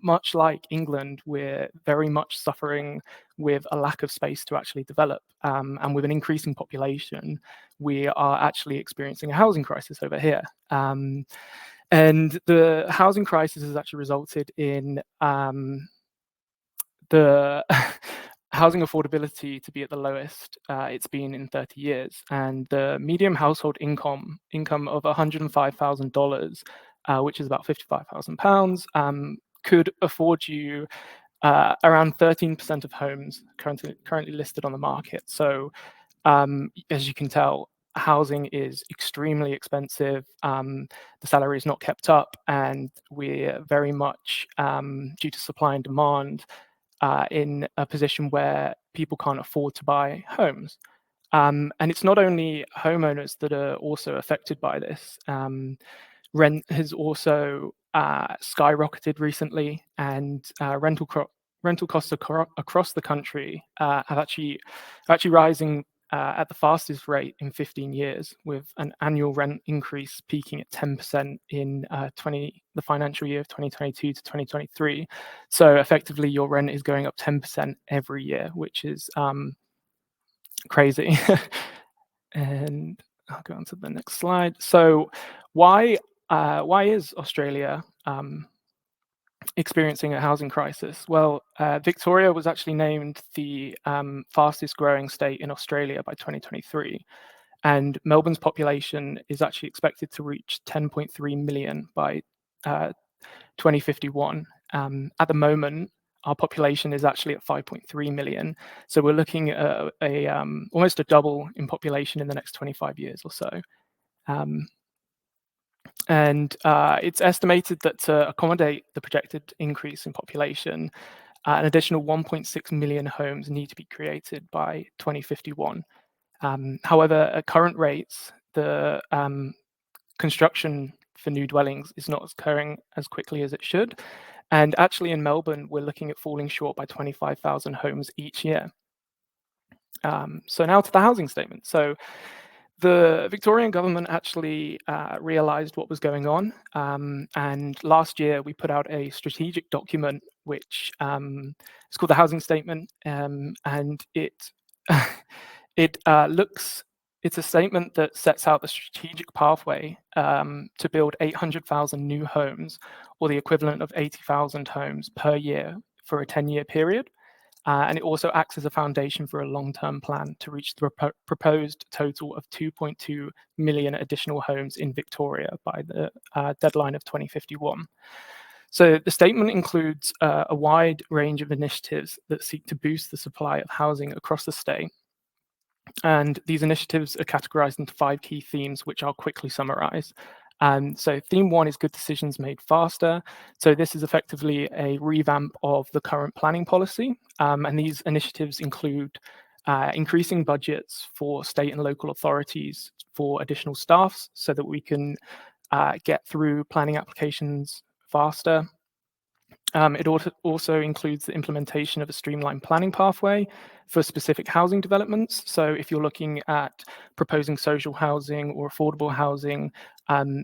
much like England, we're very much suffering with a lack of space to actually develop. And with an increasing population, we are actually experiencing a housing crisis over here. And the housing crisis has actually resulted in the housing affordability to be at the lowest it's been in 30 years. And the median household income of $105,000, which is about £55,000, could afford you around 13% of homes currently listed on the market. So as you can tell, housing is extremely expensive. The salary is not kept up, and we're very much, due to supply and demand, in a position where people can't afford to buy homes. And it's not only homeowners that are also affected by this. Rent has also skyrocketed recently, and rental costs across the country are actually rising at the fastest rate in 15 years, with an annual rent increase peaking at 10% in the financial year of 2022 to 2023. So effectively, your rent is going up 10% every year, which is crazy. And I'll go on to the next slide. So why is Australia experiencing a housing crisis? Well, Victoria was actually named the fastest growing state in Australia by 2023. And Melbourne's population is actually expected to reach 10.3 million by 2051. At the moment, our population is actually at 5.3 million. So we're looking at almost a double in population in the next 25 years or so. And it's estimated that to accommodate the projected increase in population, an additional 1.6 million homes need to be created by 2051. However, at current rates, the construction for new dwellings is not occurring as quickly as it should. And actually in Melbourne, we're looking at falling short by 25,000 homes each year. So now to the housing statement. So the Victorian government actually realised what was going on, and last year we put out a strategic document which is called the Housing Statement, and it's a statement that sets out the strategic pathway to build 800,000 new homes, or the equivalent of 80,000 homes per year for a 10-year period. And it also acts as a foundation for a long-term plan to reach the proposed total of 2.2 million additional homes in Victoria by the deadline of 2051. So the statement includes a wide range of initiatives that seek to boost the supply of housing across the state. And these initiatives are categorized into 5 key themes, which I'll quickly summarize. So theme 1 is good decisions made faster. So this is effectively a revamp of the current planning policy. And these initiatives include increasing budgets for state and local authorities for additional staffs so that we can get through planning applications faster. It also includes the implementation of a streamlined planning pathway for specific housing developments. So if you're looking at proposing social housing or affordable housing,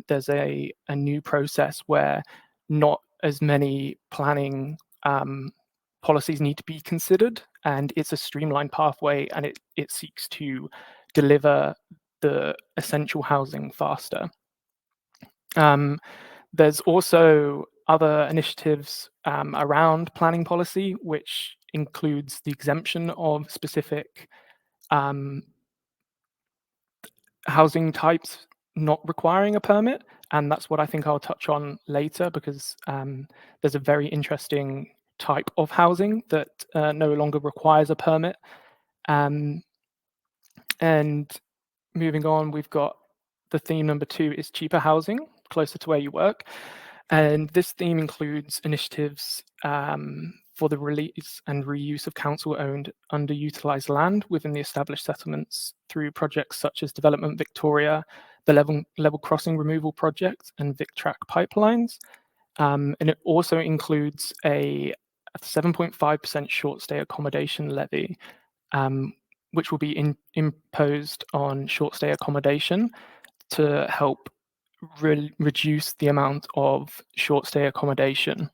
there's a new process where not as many planning policies need to be considered, and it's a streamlined pathway, and it seeks to deliver the essential housing faster. There's also other initiatives around planning policy, which includes the exemption of specific housing types not requiring a permit, and that's what I think I'll touch on later, because there's a very interesting type of housing that no longer requires a permit. And moving on, we've got the theme number 2 is cheaper housing, closer to where you work. And this theme includes initiatives for the release and reuse of council-owned underutilised land within the established settlements through projects such as Development Victoria, the level crossing removal project, and VicTrack pipelines. And it also includes a 7.5% short stay accommodation levy, which will be imposed on short stay accommodation to help reduce the amount of short stay accommodation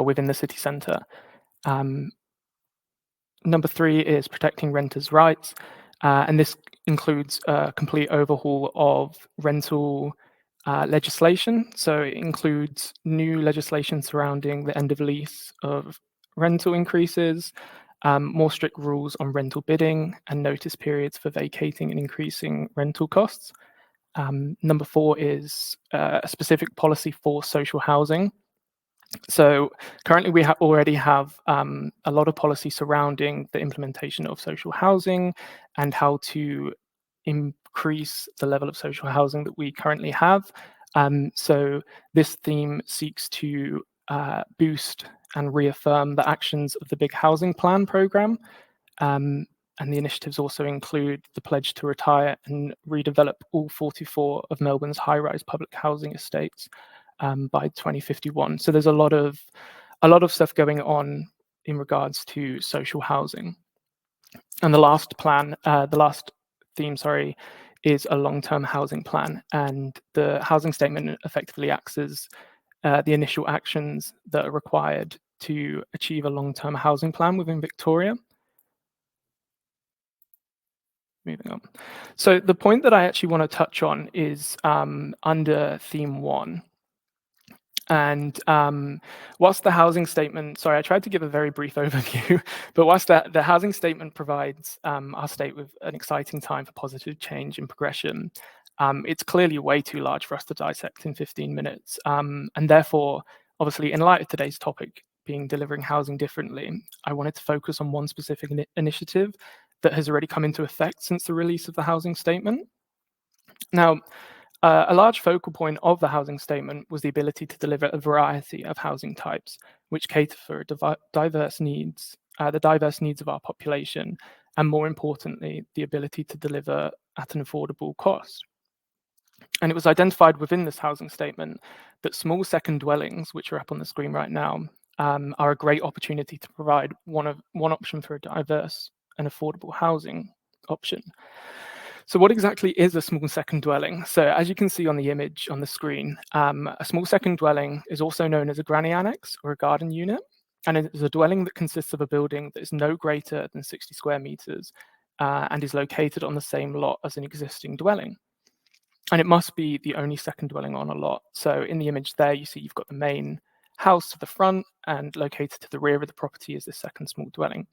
within the city centre. Number 3 is protecting renters' rights, and this includes a complete overhaul of rental legislation. So it includes new legislation surrounding the end of lease of rental increases, more strict rules on rental bidding, and notice periods for vacating and increasing rental costs. Number 4 is a specific policy for social housing. So currently we already have a lot of policy surrounding the implementation of social housing and how to increase the level of social housing that we currently have. So this theme seeks to boost and reaffirm the actions of the Big Housing Plan programme. And the initiatives also include the pledge to retire and redevelop all 44 of Melbourne's high-rise public housing estates by 2051. So there's a lot of stuff going on in regards to social housing. And the last theme, is a long-term housing plan. And the housing statement effectively acts as the initial actions that are required to achieve a long-term housing plan within Victoria. Moving on. So the point that I actually want to touch on is under theme 1. And whilst the housing statement, I tried to give a very brief overview, but whilst the housing statement provides our state with an exciting time for positive change and progression, it's clearly way too large for us to dissect in 15 minutes. And therefore, obviously, in light of today's topic being delivering housing differently, I wanted to focus on one specific initiative that has already come into effect since the release of the housing statement. Now, a large focal point of the housing statement was the ability to deliver a variety of housing types, which cater for diverse needs, the diverse needs of our population, and more importantly, the ability to deliver at an affordable cost. And it was identified within this housing statement that small second dwellings, which are up on the screen right now, are a great opportunity to provide one option for a diverse and affordable housing option. So what exactly is a small second dwelling? So as you can see on the image on the screen, a small second dwelling is also known as a granny annex or a garden unit. And it is a dwelling that consists of a building that is no greater than 60 square meters and is located on the same lot as an existing dwelling. And it must be the only second dwelling on a lot. So in the image there, you see you've got the main house to the front, and located to the rear of the property is the second small dwelling.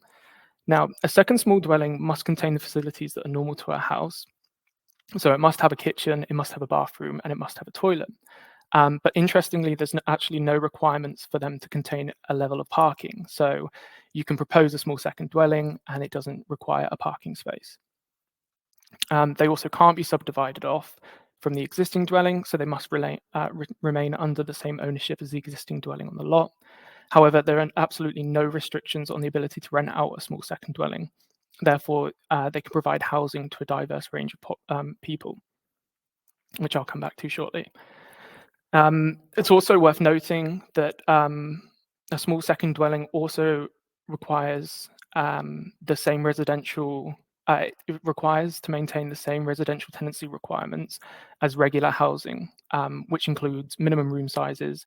Now, a second small dwelling must contain the facilities that are normal to a house. So it must have a kitchen, it must have a bathroom, and it must have a toilet. But interestingly, there's actually no requirements for them to contain a level of parking. So you can propose a small second dwelling and it doesn't require a parking space. They also can't be subdivided off from the existing dwelling, so they must remain under the same ownership as the existing dwelling on the lot. However, there are absolutely no restrictions on the ability to rent out a small second dwelling. Therefore, they can provide housing to a diverse range of people, which I'll come back to shortly. It's also worth noting that a small second dwelling also requires the same residential. It requires to maintain the same residential tenancy requirements as regular housing, which includes minimum room sizes,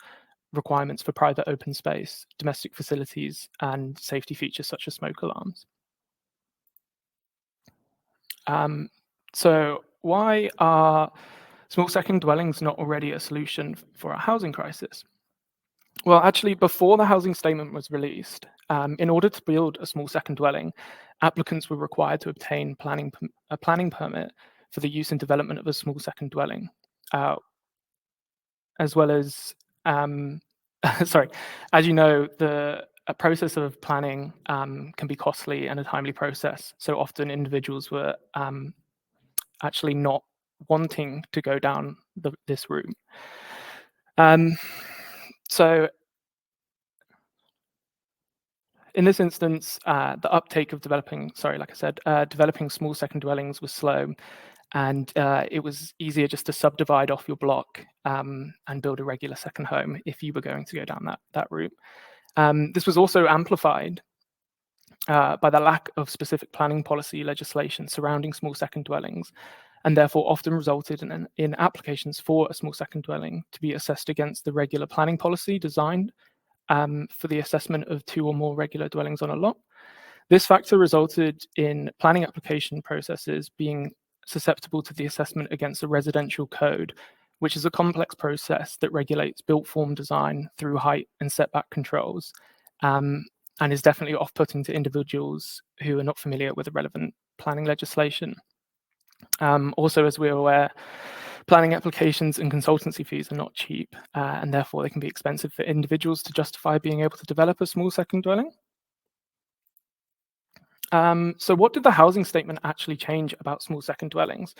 requirements for private open space, domestic facilities, and safety features such as smoke alarms. So why are small second dwellings not already a solution for our housing crisis? Well, actually, before the housing statement was released, in order to build a small second dwelling, applicants were required to obtain a planning permit for the use and development of a small second dwelling, as well as, sorry, as you know, a process of planning can be costly and a timely process. So often individuals were actually not wanting to go down this route. So in this instance, the uptake of developing small second dwellings was slow, and it was easier just to subdivide off your block and build a regular second home if you were going to go down that route. This was also amplified by the lack of specific planning policy legislation surrounding small second dwellings, and therefore often resulted in applications for a small second dwelling to be assessed against the regular planning policy designed for the assessment of 2 or more regular dwellings on a lot. This factor resulted in planning application processes being susceptible to the assessment against the residential code, which is a complex process that regulates built form design through height and setback controls, and is definitely off-putting to individuals who are not familiar with the relevant planning legislation. Also, as we're aware, planning applications and consultancy fees are not cheap, and therefore they can be expensive for individuals to justify being able to develop a small second dwelling. So what did the housing statement actually change about small second dwellings?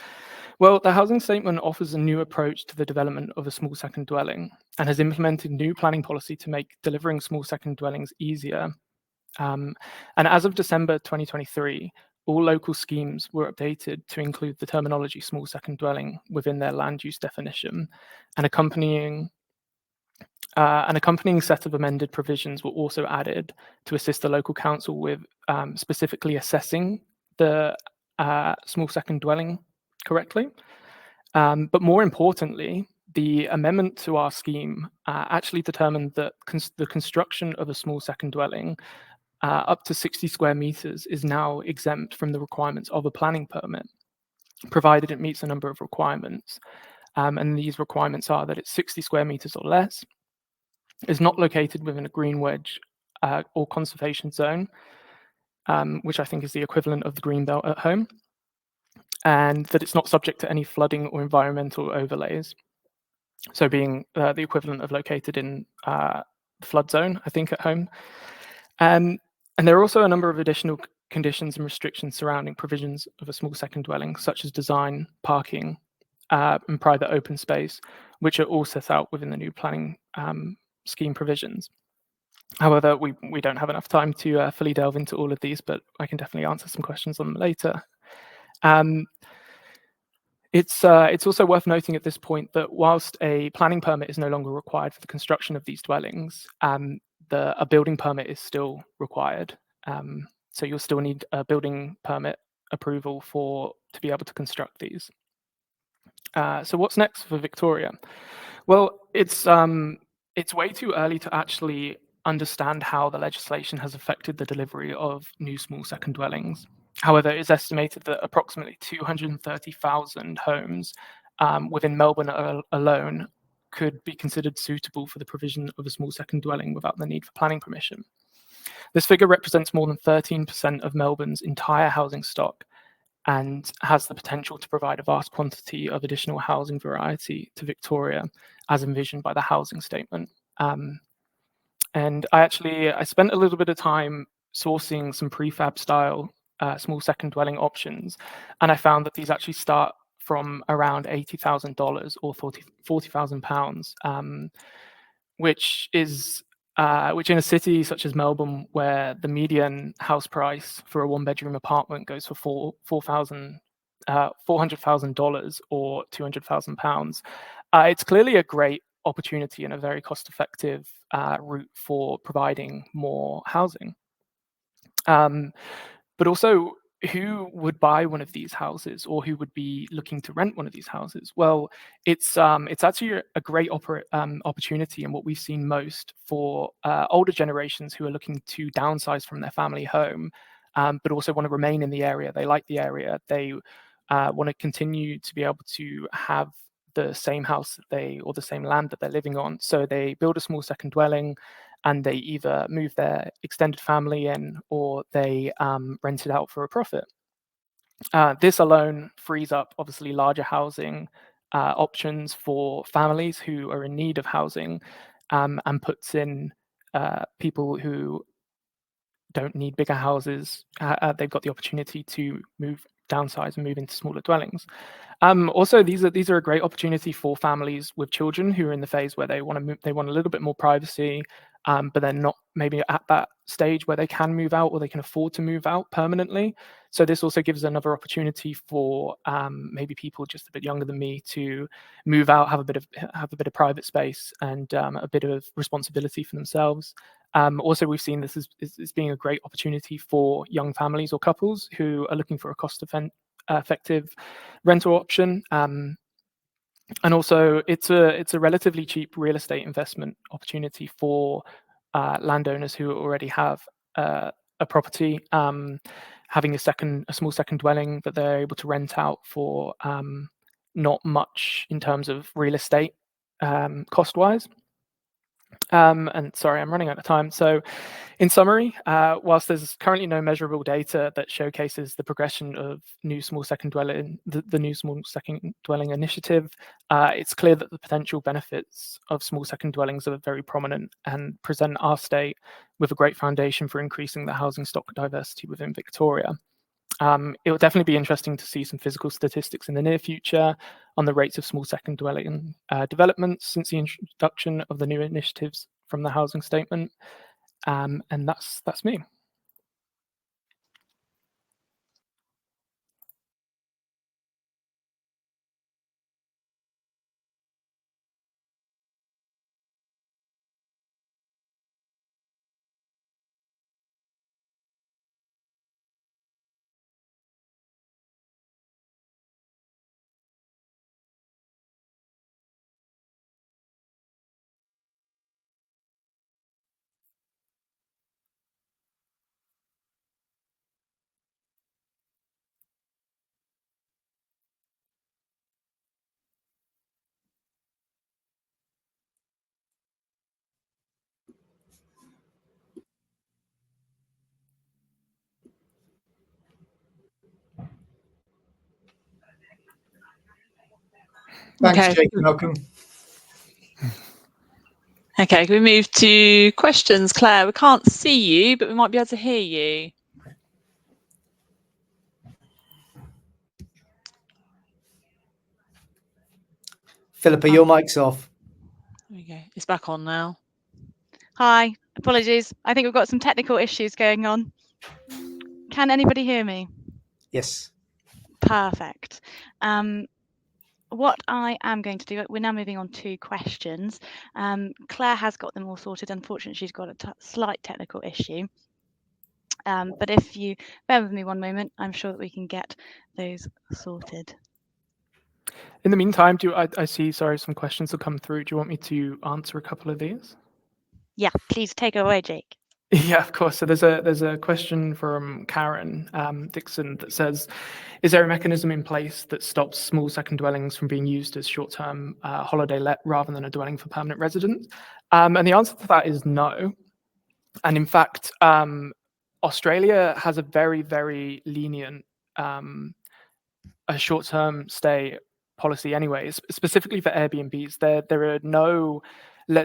Well, the housing statement offers a new approach to the development of a small second dwelling and has implemented new planning policy to make delivering small second dwellings easier. And as of December 2023, all local schemes were updated to include the terminology small second dwelling within their land use definition, and accompanying set of amended provisions were also added to assist the local council with specifically assessing the small second dwelling correctly. But more importantly, the amendment to our scheme actually determined that the construction of a small second dwelling up to 60 square meters is now exempt from the requirements of a planning permit, provided it meets a number of requirements. And these requirements are that it's 60 square meters or less, is not located within a green wedge or conservation zone, which I think is the equivalent of the green belt at home, and that it's not subject to any flooding or environmental overlays. So being the equivalent of located in the flood zone, I think, at home. And there are also a number of additional conditions and restrictions surrounding provisions of a small second dwelling, such as design, parking, and private open space, which are all set out within the new planning scheme provisions. However, we don't have enough time to fully delve into all of these, but I can definitely answer some questions on them later. It's also worth noting at this point that whilst a planning permit is no longer required for the construction of these dwellings, a building permit is still required. So you'll still need a building permit approval to be able to construct these. So what's next for Victoria? Well, it's way too early to actually understand how the legislation has affected the delivery of new small second dwellings. However, it's estimated that approximately 230,000 homes within Melbourne alone could be considered suitable for the provision of a small second dwelling without the need for planning permission. This figure represents more than 13% of Melbourne's entire housing stock and has the potential to provide a vast quantity of additional housing variety to Victoria, as envisioned by the housing statement. And I spent a little bit of time sourcing some prefab style small second dwelling options, and I found that these actually start from around $80,000 or £40,000, which in a city such as Melbourne, where the median house price for a one-bedroom apartment goes for $400,000 or £200,000, it's clearly a great opportunity and a very cost-effective route for providing more housing. But also, who would buy one of these houses, or who would be looking to rent one of these houses? Well, it's actually a great opportunity, and what we've seen most for older generations who are looking to downsize from their family home, but also want to remain in the area. They like the area. They want to continue to be able to have the same house or the same land that they're living on. So they build a small second dwelling, and they either move their extended family in, or they rent it out for a profit. This alone frees up obviously larger housing options for families who are in need of housing, and puts in people who don't need bigger houses. They've got the opportunity to downsize and move into smaller dwellings. Also, these are a great opportunity for families with children who are in the phase where they want to move. They want a little bit more privacy, but they're not maybe at that stage where they can move out or they can afford to move out permanently. So this also gives another opportunity for maybe people just a bit younger than me to move out, have a bit of private space and a bit of responsibility for themselves. Also, we've seen this as being a great opportunity for young families or couples who are looking for a cost-effective rental option. And also, it's a relatively cheap real estate investment opportunity for landowners who already have a property, having a small second dwelling that they're able to rent out for not much in terms of real estate cost-wise. And sorry, I'm running out of time. So in summary, whilst there's currently no measurable data that showcases the progression of new small second dwelling, the new small second dwelling initiative, it's clear that the potential benefits of small second dwellings are very prominent and present our state with a great foundation for increasing the housing stock diversity within Victoria. It will definitely be interesting to see some physical statistics in the near future on the rates of small second dwelling developments since the introduction of the new initiatives from the housing statement. And that's me. Thanks, Okay. Jake and Malcolm. Okay, can we move to questions? Claire, we can't see you, but we might be able to hear you. Philippa, your mic's off. There we go. It's back on now. Hi, apologies. I think we've got some technical issues going on. Can anybody hear me? Yes. Perfect. What I am going to do, we're now moving on to questions. Claire has got them all sorted. Unfortunately, she's got a slight technical issue. But if you bear with me one moment, I'm sure that we can get those sorted. In the meantime, I see, sorry, some questions will come through. Do you want me to answer a couple of these? Yeah, please take it away, Jake. Yeah, of course. So there's a question from Karen Dixon that says, is there a mechanism in place that stops small second dwellings from being used as short-term holiday let rather than a dwelling for permanent residents? And the answer to that is no. And in fact, Australia has a very, very lenient a short-term stay policy anyways, specifically for Airbnbs.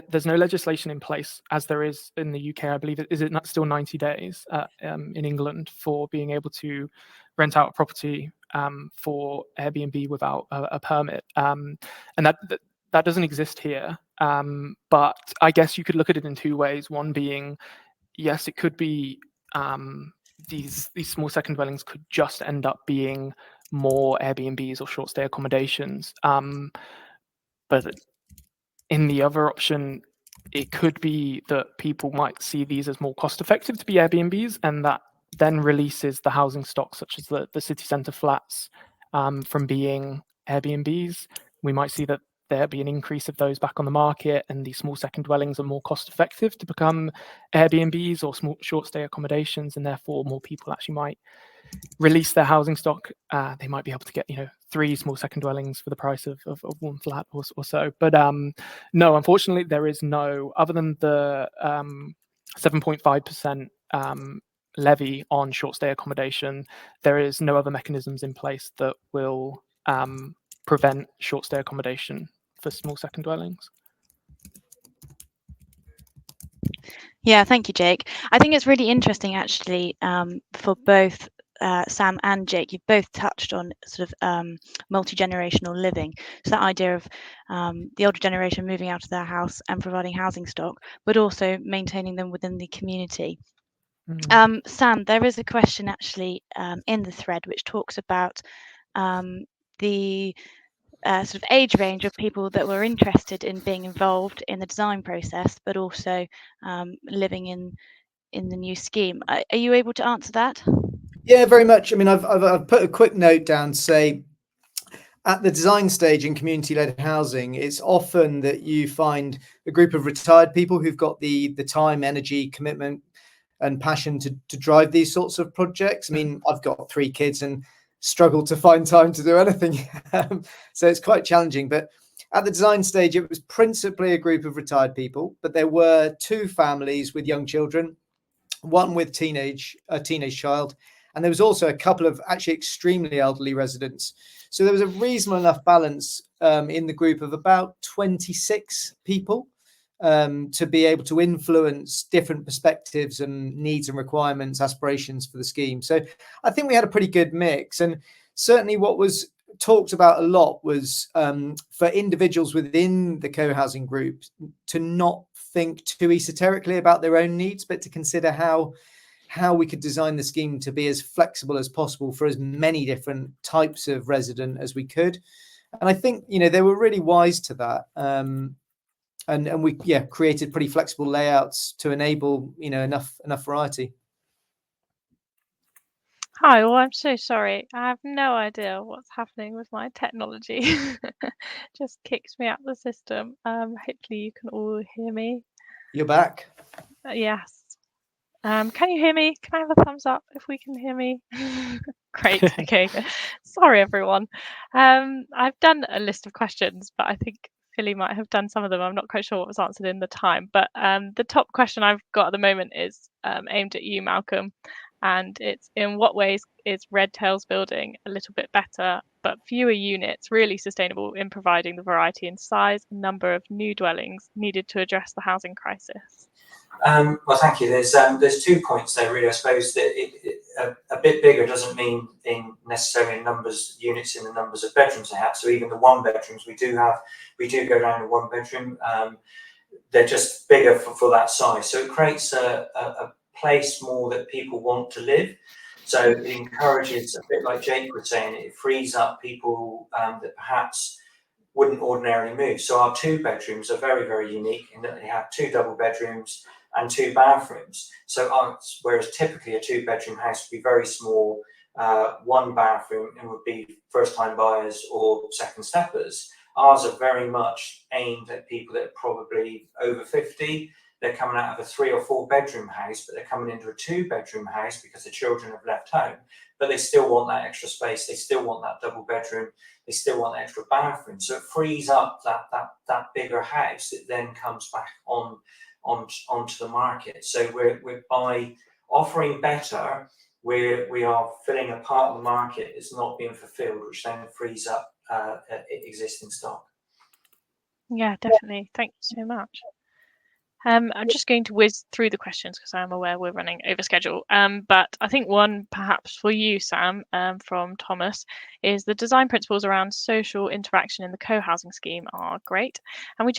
There's no legislation in place as there is in the UK. I believe is it not still 90 days in England for being able to rent out a property for Airbnb without a permit, and that doesn't exist here. But I guess you could look at it in two ways. One being, yes, it could be these small second dwellings could just end up being more Airbnbs or short stay accommodations. But in the other option, it could be that people might see these as more cost effective to be Airbnbs, and that then releases the housing stock, such as the city centre flats, from being Airbnbs. We might see that there'll be an increase of those back on the market, and these small second dwellings are more cost effective to become Airbnbs or small short stay accommodations, and therefore more people actually might release their housing stock. They might be able to get 3 small second dwellings for the price of one flat or so. But no, unfortunately, there is no, other than the 7.5% levy on short stay accommodation, there is no other mechanisms in place that will prevent short stay accommodation for small second dwellings. Yeah, thank you, Jake. I think it's really interesting, actually, for both Sam and Jake. You've both touched on sort of multi-generational living. So that idea of the older generation moving out of their house and providing housing stock, but also maintaining them within the community. Sam, there is a question actually in the thread which talks about the sort of age range of people that were interested in being involved in the design process, but also living in the new scheme. Are you able to answer that? Yeah, very much. I mean, I've put a quick note down to say, at the design stage in community-led housing, it's often that you find a group of retired people who've got the time, energy, commitment, and passion to drive these sorts of projects. I mean, I've got 3 kids and struggle to find time to do anything, so it's quite challenging. But at the design stage, it was principally a group of retired people, but there were 2 families with young children, one with a teenage child, and there was also a couple of actually extremely elderly residents. So there was a reasonable enough balance in the group of about 26 people to be able to influence different perspectives and needs and requirements, aspirations for the scheme. So I think we had a pretty good mix. And certainly what was talked about a lot was for individuals within the co-housing group to not think too esoterically about their own needs, but to consider how we could design the scheme to be as flexible as possible for as many different types of resident as we could. And I think, they were really wise to that. And we created pretty flexible layouts to enable enough variety. Hi, well, I'm so sorry. I have no idea what's happening with my technology. Just kicked me out of the system. Hopefully you can all hear me. You're back. Yes. Can you hear me? Can I have a thumbs up if we can hear me? Great. Okay. Sorry, everyone. I've done a list of questions, but I think Philly might have done some of them. I'm not quite sure what was answered in the time. But the top question I've got at the moment is aimed at you, Malcolm. And it's, in what ways is Red Tail's building a little bit better, but fewer units, really sustainable in providing the variety in size and number of new dwellings needed to address the housing crisis? Well, thank you. There's 2 points there, really. I suppose that a bit bigger doesn't mean necessarily in units in the numbers of bedrooms they have. So even the 1 bedrooms we do go down to 1 bedroom. They're just bigger for that size. So it creates a place more that people want to live. So it encourages, a bit like Jake was saying, it frees up people that perhaps wouldn't ordinarily move. So our 2 bedrooms are very, very unique in that they have 2 double bedrooms and 2 bathrooms. So whereas typically a 2-bedroom house would be very small, 1 bathroom, and would be first-time buyers or second steppers, ours are very much aimed at people that are probably over 50. They're coming out of a 3 or 4 bedroom house, but they're coming into a 2-bedroom house because the children have left home, but they still want that extra space. They still want that double bedroom. They still want that extra bathroom. So it frees up that bigger house that then comes back onto the market. So we're by offering better, we are filling a part of the market that's not being fulfilled, which then frees up existing stock. Yeah, definitely. Thank you so much. I'm just going to whiz through the questions because I'm aware we're running over schedule. But I think one perhaps for you, Sam, from Thomas, is the design principles around social interaction in the co-housing scheme are great. And we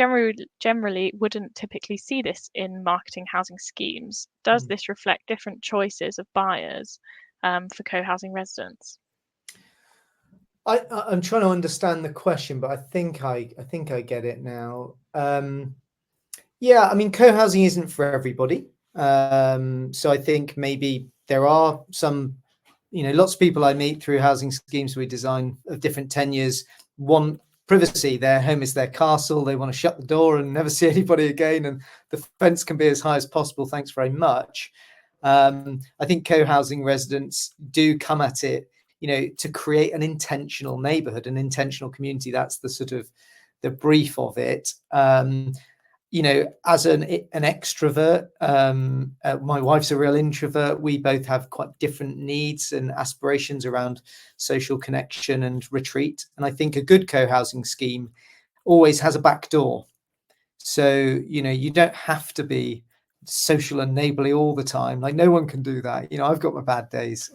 generally wouldn't typically see this in marketing housing schemes. Does this reflect different choices of buyers for co-housing residents? I'm trying to understand the question, but I think I get it now. Yeah, I mean, co-housing isn't for everybody. So I think maybe there are some, lots of people I meet through housing schemes we design of different tenures want privacy. Their home is their castle. They want to shut the door and never see anybody again. And the fence can be as high as possible. Thanks very much. I think co-housing residents do come at it, to create an intentional neighborhood, an intentional community. That's the sort of the brief of it. as an extrovert, my wife's a real introvert. We both have quite different needs and aspirations around social connection and retreat. And I think a good co-housing scheme always has a back door. So, you don't have to be social and neighborly all the time. Like, no one can do that. I've got my bad days.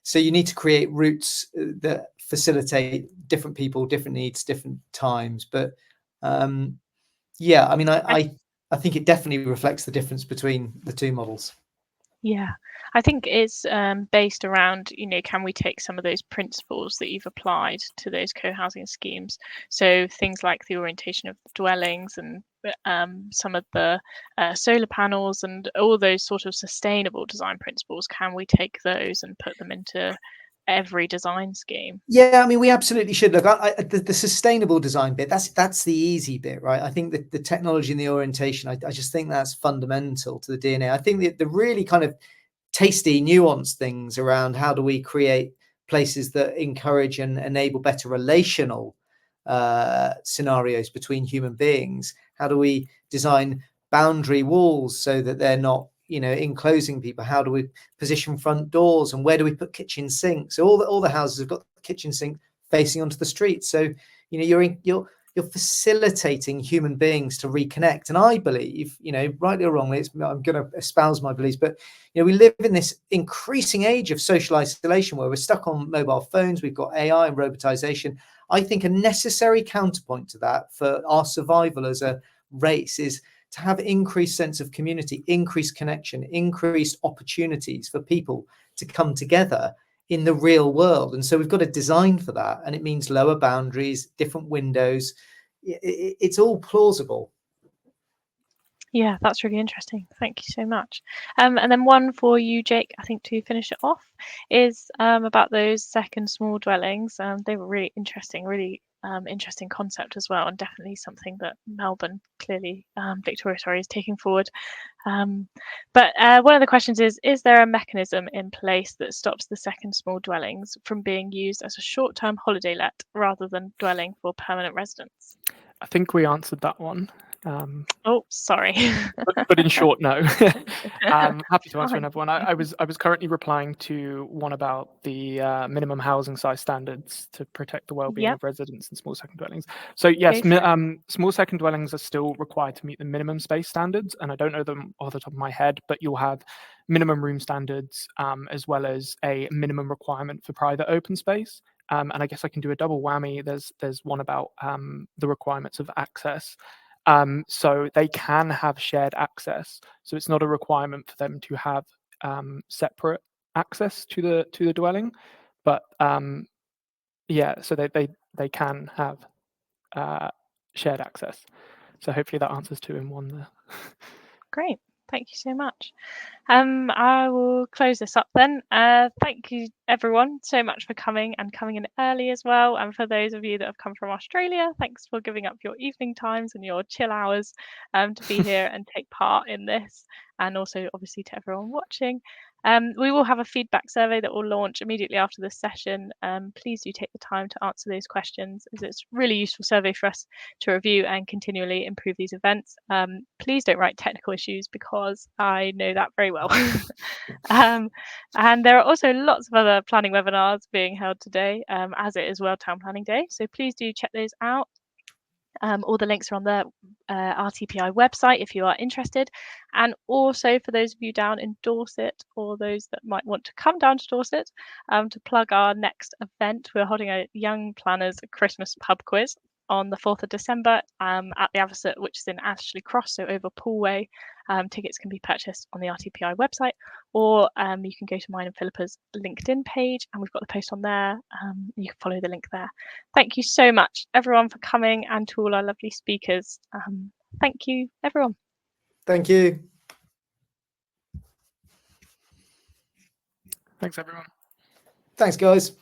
So you need to create routes that facilitate different people, different needs, different times. But yeah, I mean, I think it definitely reflects the difference between the two models. Yeah, I think it's based around, can we take some of those principles that you've applied to those co-housing schemes? So things like the orientation of the dwellings and some of the solar panels and all those sort of sustainable design principles, can we take those and put them into every design scheme? Yeah, I mean, we absolutely should. Look, the sustainable design bit, that's the easy bit, right? I think that the technology and the orientation, I just think that's fundamental to the DNA. I think the really kind of tasty, nuanced things around how do we create places that encourage and enable better relational scenarios between human beings. How do we design boundary walls so that they're not enclosing people? How do we position front doors, and where do we put kitchen sinks? So all the houses have got the kitchen sink facing onto the street. So you're facilitating human beings to reconnect. And I believe, rightly or wrongly, I'm going to espouse my beliefs, but we live in this increasing age of social isolation where we're stuck on mobile phones. We've got AI and robotization. I think a necessary counterpoint to that for our survival as a race is to have increased sense of community, increased connection, increased opportunities for people to come together in the real world. And so we've got to design for that. And it means lower boundaries, different windows. It's all plausible. Yeah, that's really interesting. Thank you so much. And then one for you, Jake, I think, to finish it off, is about those second small dwellings. They were really interesting, interesting concept as well, and definitely something that Melbourne, clearly, Victoria, sorry, is taking forward. But one of the questions is there a mechanism in place that stops the second small dwellings from being used as a short-term holiday let rather than dwelling for permanent residents? I think we answered that one. Oh, sorry. but in short, no. Happy to answer another one. I was currently replying to one about the minimum housing size standards to protect the well-being of residents in small second dwellings. So yes, small second dwellings are still required to meet the minimum space standards, and I don't know them off the top of my head, but you'll have minimum room standards as well as a minimum requirement for private open space. And I guess I can do a double whammy. There's one about the requirements of access. So they can have shared access. So it's not a requirement for them to have separate access to the dwelling, but yeah, so they can have shared access. So hopefully that answers 2 in 1 there. Great. Thank you so much. I will close this up then. Thank you everyone so much for coming in early as well. And for those of you that have come from Australia, thanks for giving up your evening times and your chill hours to be here and take part in this. And also obviously to everyone watching. We will have a feedback survey that will launch immediately after this session. Please do take the time to answer those questions, as it's a really useful survey for us to review and continually improve these events. Please don't write technical issues, because I know that very well. And there are also lots of other planning webinars being held today, as it is World Town Planning Day. So please do check those out. All the links are on the RTPI website if you are interested. And also for those of you down in Dorset, or those that might want to come down to Dorset, to plug our next event, we're holding a Young Planners Christmas pub quiz on the 4th of December at the Avocet, which is in Ashley Cross, so over Poolway. Tickets can be purchased on the RTPI website, or you can go to mine and Philippa's LinkedIn page, and we've got the post on there. You can follow the link there. Thank you so much, everyone, for coming, and to all our lovely speakers. Thank you, everyone. Thank you. Thanks, everyone. Thanks, guys.